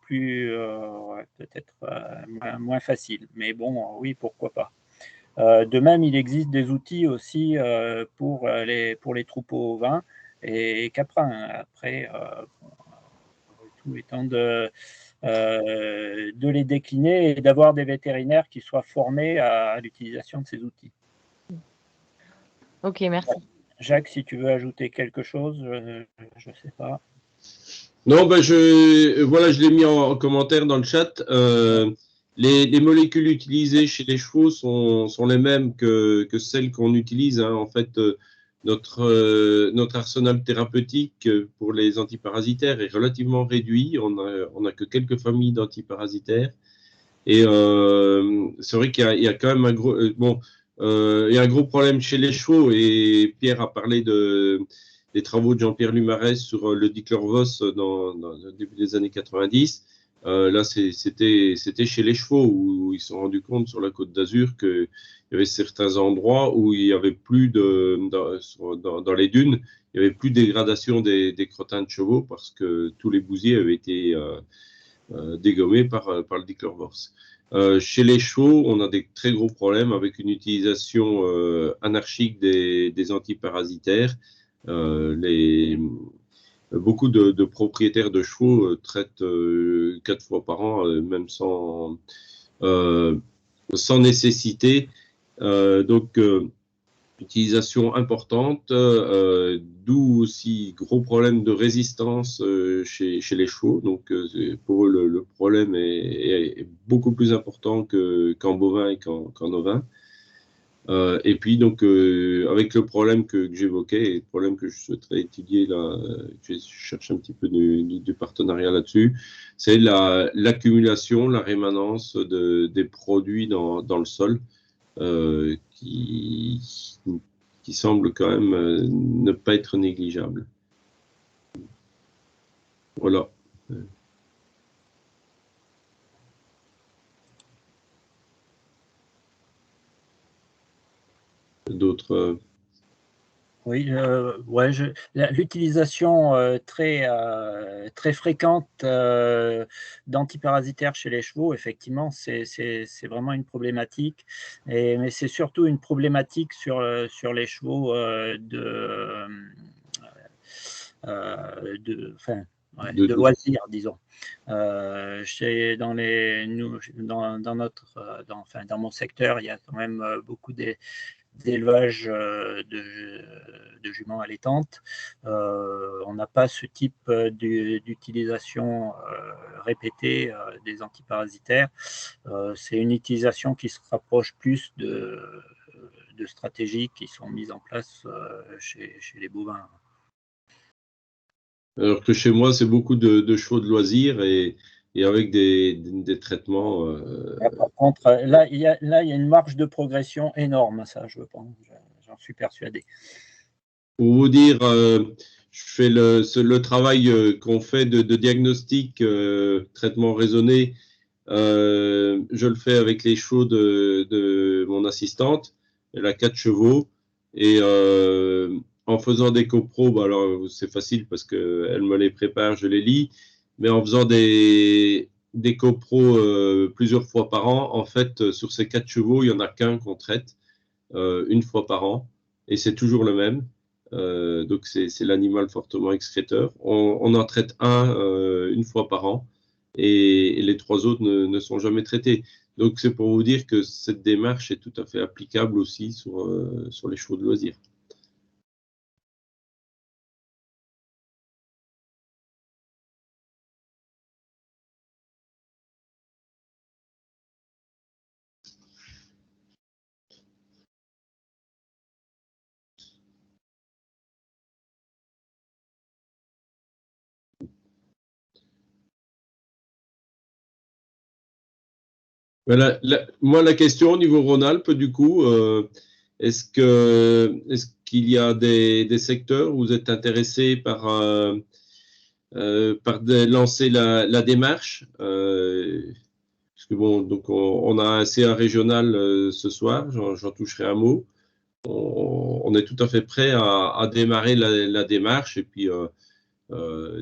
peut-être moins facile. Mais bon, oui, pourquoi pas. De même, il existe des outils aussi pour les troupeaux ovins et caprins. Après, tout étant de les décliner et d'avoir des vétérinaires qui soient formés à l'utilisation de ces outils. Ok, merci. Jacques, si tu veux ajouter quelque chose, je ne sais pas. Non, ben voilà, je l'ai mis en commentaire dans le chat. Les molécules utilisées chez les chevaux sont les mêmes que celles qu'on utilise. Hein. En fait, notre arsenal thérapeutique pour les antiparasitaires est relativement réduit. On a que quelques familles d'antiparasitaires. Et c'est vrai qu'il y a quand même un gros, il y a un gros problème chez les chevaux. Et Pierre a parlé des travaux de Jean-Pierre Lumarès sur le diclorvos dans le début des années 90. Là, c'était chez les chevaux où ils se sont rendus compte sur la Côte d'Azur qu'il y avait certains endroits où il n'y avait plus dans les dunes, il n'y avait plus de dégradation des crottins de chevaux parce que tous les bousiers avaient été dégommés par le diclorvos. Chez les chevaux, on a des très gros problèmes avec une utilisation anarchique des antiparasitaires. Beaucoup de propriétaires de chevaux traitent 4 fois par an, même sans nécessité. Donc, utilisation importante, d'où aussi gros problème de résistance chez les chevaux. Donc, pour eux, le problème est beaucoup plus important qu'en bovin et qu'en ovin. Et puis, donc, avec le problème que j'évoquais, et le problème que je souhaiterais étudier, là, je cherche un petit peu du partenariat là-dessus, c'est l'accumulation, la rémanence des produits dans le sol, qui semble quand même ne pas être négligeable. Voilà. D'autres. Oui, ouais, l'utilisation très fréquente d'antiparasitaires chez les chevaux, effectivement, c'est vraiment une problématique. Mais c'est surtout une problématique sur les chevaux enfin, Ouais, de loisirs, disons. Dans mon secteur, il y a quand même beaucoup d'élevage de juments allaitantes. On n'a pas ce type d'utilisation répétée des antiparasitaires. C'est une utilisation qui se rapproche plus de stratégies qui sont mises en place chez les bovins. Alors que chez moi, c'est beaucoup de chevaux de loisirs et avec des traitements. Par contre, là, il y a une marge de progression énorme, ça, je pense. J'en suis persuadé. Pour vous dire, je fais le travail qu'on fait de diagnostic, traitement raisonné. Je le fais avec les chevaux de mon assistante. Elle a 4 chevaux. Et en faisant des coprobes, alors c'est facile parce qu'elle me les prépare, je les lis. Mais en faisant des copros plusieurs fois par an, en fait, sur ces 4 chevaux, il n'y en a qu'un qu'on traite une fois par an. Et c'est toujours le même. Donc c'est l'animal fortement excréteur. On en traite une fois par an et les 3 autres ne sont jamais traités. Donc c'est pour vous dire que cette démarche est tout à fait applicable aussi sur les chevaux de loisirs. Moi, la question au niveau Rhône-Alpes, du coup, est-ce qu'il y a des secteurs où vous êtes intéressé par lancer la démarche parce que bon, donc on a un CA régional ce soir, j'en toucherai un mot. On est tout à fait prêt à démarrer la démarche et puis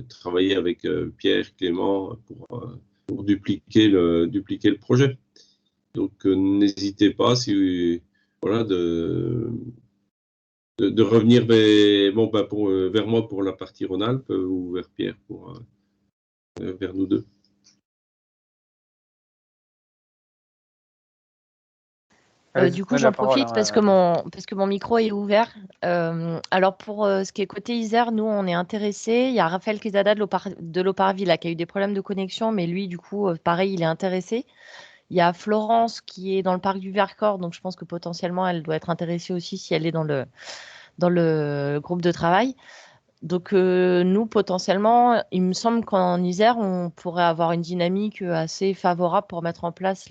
travailler avec Pierre, Clément pour dupliquer le projet. Donc n'hésitez pas voilà, de revenir vers moi pour la partie Rhône-Alpes ou vers Pierre vers nous deux. Du coup, j'en profite parce que mon micro est ouvert. Alors, pour ce qui est côté Isère, nous, on est intéressés. Il y a Raphaël Quezada de l'Oparville là, qui a eu des problèmes de connexion, mais lui, du coup, pareil, il est intéressé. Il y a Florence qui est dans le parc du Vercors, donc je pense que potentiellement, elle doit être intéressée aussi si elle est dans le groupe de travail. Donc, nous, potentiellement, il me semble qu'en Isère, on pourrait avoir une dynamique assez favorable pour mettre en place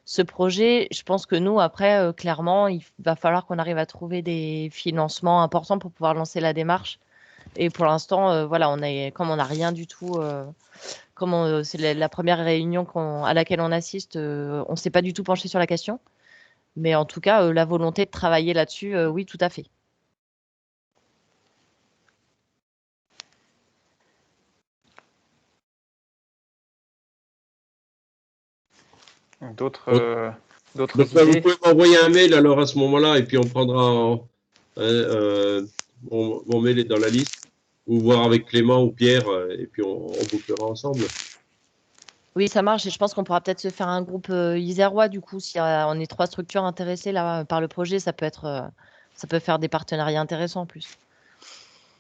ce projet. Je pense que nous, après, clairement, il va falloir qu'on arrive à trouver des financements importants pour pouvoir lancer la démarche. Et pour l'instant, voilà, comme on n'a rien du tout, c'est la première réunion à laquelle on assiste, on ne s'est pas du tout penché sur la question. Mais en tout cas, la volonté de travailler là-dessus, oui, tout à fait. D'autres Donc, idées? vous pouvez m'envoyer un mail alors à ce moment-là et puis on prendra mon mail est dans la liste ou voir avec Clément ou Pierre et puis on bouclera ensemble. Oui, ça marche et je pense qu'on pourra peut-être se faire un groupe isérois du coup. Si on est 3 structures intéressées là, par le projet, ça peut faire des partenariats intéressants en plus.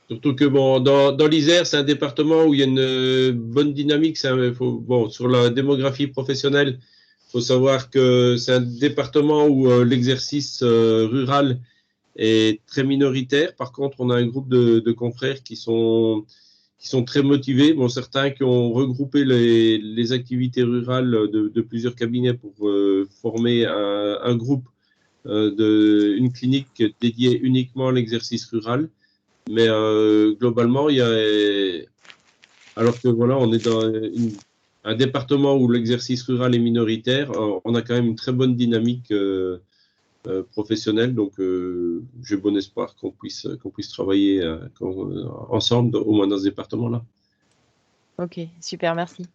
Surtout que bon, dans l'Isère, c'est un département où il y a une bonne dynamique. Sur la démographie professionnelle, il faut savoir que c'est un département où l'exercice rural est très minoritaire. Par contre, on a un groupe de confrères qui sont très motivés. Bon, certains qui ont regroupé les activités rurales de plusieurs cabinets pour former un groupe une clinique dédiée uniquement à l'exercice rural. Mais globalement, alors que voilà, on est dans un département où l'exercice rural est minoritaire, on a quand même une très bonne dynamique professionnelle. Donc, j'ai bon espoir qu'on puisse travailler ensemble, au moins dans ce département-là. Ok, super, merci.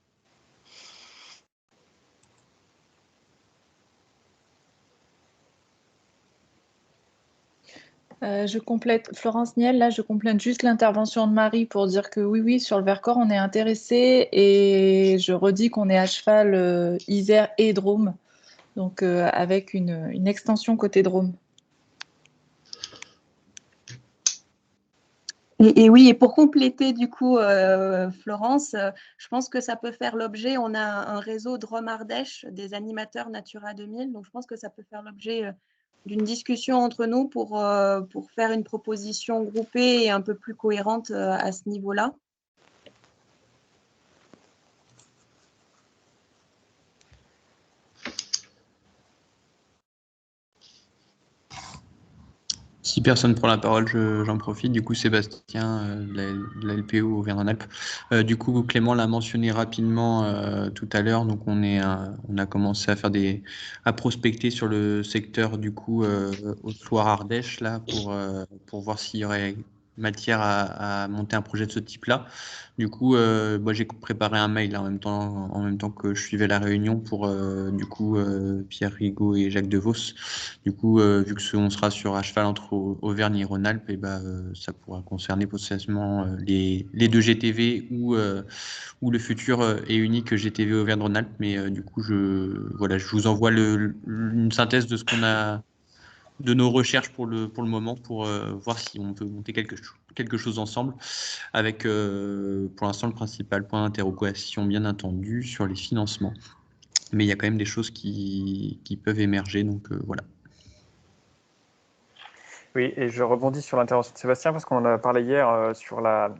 Je complète, Florence Niel, là, je complète juste l'intervention de Marie pour dire que oui, sur le Vercors, on est intéressé et je redis qu'on est à cheval Isère et Drôme, donc avec une extension côté Drôme. Et oui, et pour compléter du coup, Florence, je pense que ça peut faire l'objet, on a un réseau Drôme-Ardèche des animateurs Natura 2000, donc je pense que ça peut faire l'objet d'une discussion entre nous pour faire une proposition groupée et un peu plus cohérente à ce niveau-là. Si personne prend la parole, j'en profite. Du coup, Sébastien de la LPO Auvergne-Rhône-Alpes. Du coup, Clément l'a mentionné rapidement tout à l'heure. Donc, on a commencé à prospecter sur le secteur du coup Haute-Loire-Ardèche là pour voir s'il y aurait matière à monter un projet de ce type-là. Du coup, moi j'ai préparé un mail là, en même temps que je suivais la réunion pour du coup Pierre Rigaud et Jacques Devos. Du coup, vu que on sera sur à cheval entre Auvergne et Rhône-Alpes, et ça pourra concerner potentiellement les deux GTV ou le futur et unique GTV Auvergne-Rhône-Alpes. Mais du coup, je vous envoie une synthèse de ce qu'on a de nos recherches pour le moment pour voir si on peut monter quelque chose ensemble avec pour l'instant le principal point d'interrogation bien entendu sur les financements. Mais il y a quand même des choses qui peuvent émerger, donc voilà. Oui, et je rebondis sur l'intervention de Sébastien parce qu'on en a parlé hier sur la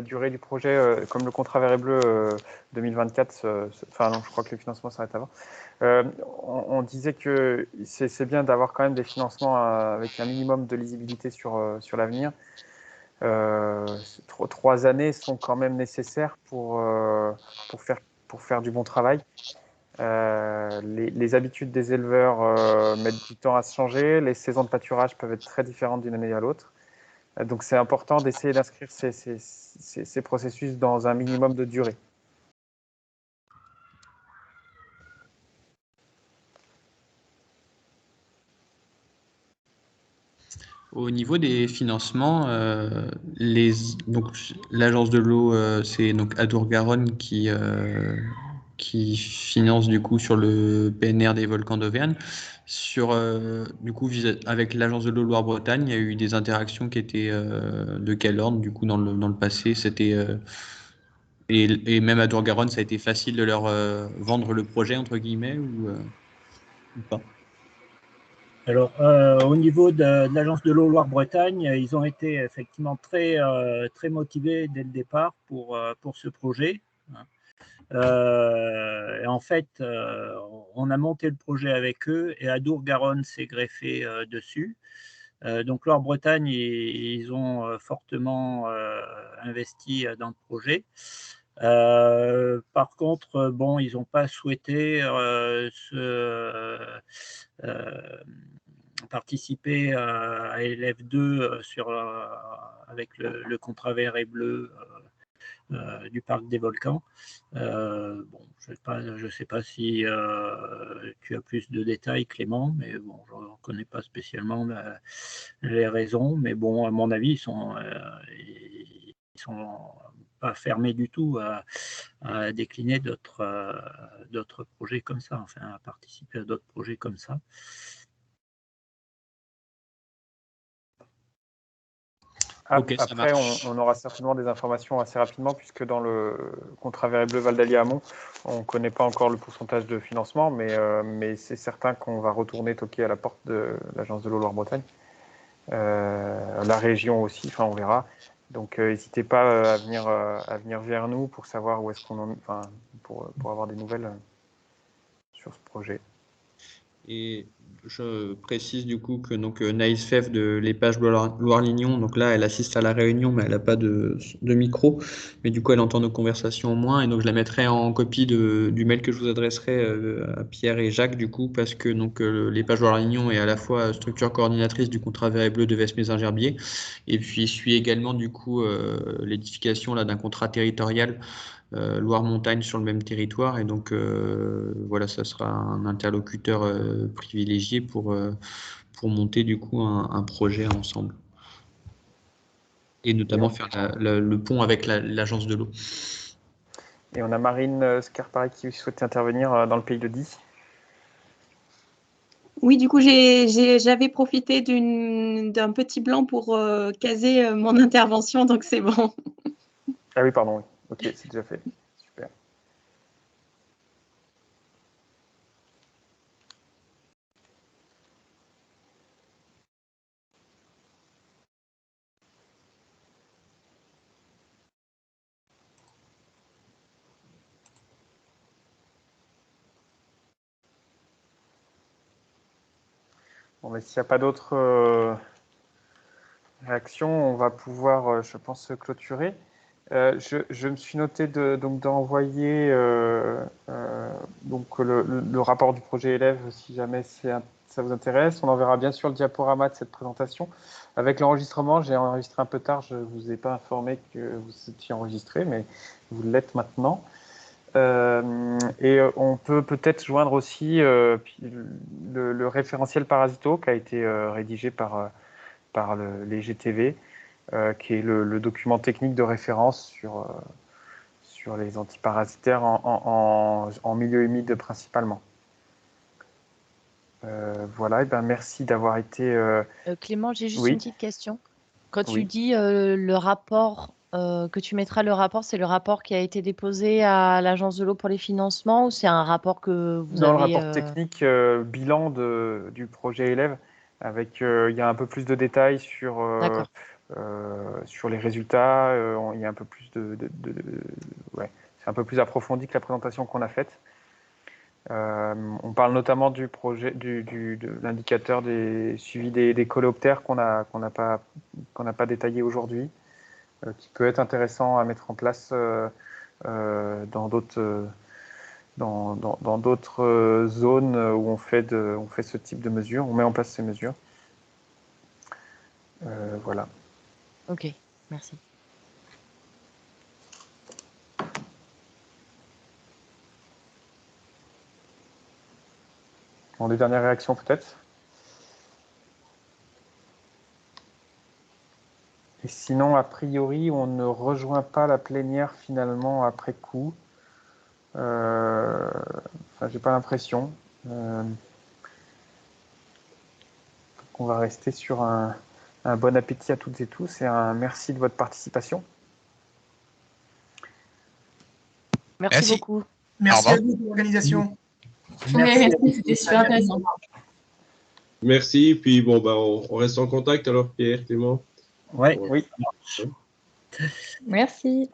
durée du projet, comme le contrat vert et bleu 2024, enfin non, je crois que le financement s'arrête avant. On disait que c'est bien d'avoir quand même des financements avec un minimum de lisibilité sur l'avenir. 3 années sont quand même nécessaires pour faire du bon travail. Les habitudes des éleveurs mettent du temps à se changer. Les saisons de pâturage peuvent être très différentes d'une année à l'autre. Donc, c'est important d'essayer d'inscrire ces processus dans un minimum de durée. Au niveau des financements, l'agence de l'eau, c'est donc Adour-Garonne qui finance du coup sur le PNR des volcans d'Auvergne. Du coup, avec l'agence de l'eau Loire-Bretagne, il y a eu des interactions qui étaient de quel ordre du coup dans le passé. C'était et même Adour-Garonne, ça a été facile de leur vendre le projet entre guillemets ou pas? Alors, au niveau de l'agence de l'eau Loire-Bretagne, ils ont été effectivement très motivés dès le départ pour ce projet. Et en fait, on a monté le projet avec eux et Adour-Garonne s'est greffé dessus. Donc, Loire-Bretagne, ils ont fortement investi dans le projet. Par contre, bon, ils n'ont pas souhaité participer à LF2 avec le contrat vert et bleu du parc des volcans. Bon, je ne sais pas si tu as plus de détails, Clément, mais bon, je ne connais pas spécialement les raisons, mais bon, à mon avis, ils sont pas fermés du tout à décliner d'autres projets comme ça, enfin à participer à d'autres projets comme ça. Okay, après, on aura certainement des informations assez rapidement, puisque dans le contrat vert et bleu Val d'Allier-Amont, on ne connaît pas encore le pourcentage de financement, mais c'est certain qu'on va retourner toquer à la porte de l'agence de l'eau Loire-Bretagne. La région aussi, enfin on verra. Donc n'hésitez pas à venir vers nous pour savoir où est-ce qu'on en, enfin pour avoir des nouvelles sur ce projet. Et je précise du coup que donc Naïs Fèvre de l'épage Loire-Lignon, donc là elle assiste à la réunion mais elle n'a pas de micro, mais du coup elle entend nos conversations au moins et donc je la mettrai en copie du mail que je vous adresserai à Pierre et Jacques du coup parce que donc l'épage Loire-Lignon est à la fois structure coordinatrice du contrat vert et bleu de Vesmes-Gerbier et puis suit également du coup l'édification là d'un contrat territorial Loire-Montagne sur le même territoire et donc voilà, ça sera un interlocuteur privilégié pour monter du coup un projet ensemble. et notamment faire le pont avec l'agence de l'eau. Et on a Marine Scarpari qui souhaitait intervenir dans le pays de Die. Oui, du coup, j'avais profité d'un petit blanc pour caser mon intervention, donc c'est bon. Ah oui, pardon. Oui. Ok, c'est déjà fait. Super. Bon, mais s'il n'y a pas d'autres réactions, on va pouvoir, je pense, clôturer. Je me suis noté d'envoyer donc le rapport du projet élève si jamais ça vous intéresse. On enverra bien sûr le diaporama de cette présentation. Avec l'enregistrement, j'ai enregistré un peu tard, je ne vous ai pas informé que vous étiez enregistré, mais vous l'êtes maintenant. Et on peut peut-être joindre aussi le référentiel parasito qui a été rédigé par les GTV, qui est le document technique de référence sur les antiparasitaires en milieu humide principalement. Voilà, et ben merci d'avoir été... Clément, j'ai juste Oui. une petite question. Quand tu Oui. dis le rapport, que tu mettras le rapport, c'est le rapport qui a été déposé à l'Agence de l'eau pour les financements ou c'est un rapport que vous Dans avez... le rapport technique bilan du projet élève, avec il y a un peu plus de détails sur les résultats, il y a un peu plus ouais, c'est un peu plus approfondi que la présentation qu'on a faite. On parle notamment du projet, de l'indicateur des suivi des coléoptères qu'on n'a pas détaillé aujourd'hui, qui peut être intéressant à mettre en place dans d'autres zones où on fait ce type de mesures, on met en place ces mesures. Voilà. Ok, merci. Bon, des dernières réactions peut-être. Et sinon, a priori, on ne rejoint pas la plénière finalement après coup. Enfin, j'ai pas l'impression. On va rester sur un bon appétit à toutes et tous et un merci de votre participation. Merci beaucoup. Merci à vous pour l'organisation. Merci, c'était super intéressant. Merci, puis bon, on reste en contact alors, Pierre, Clément. Ouais. Oui. Merci.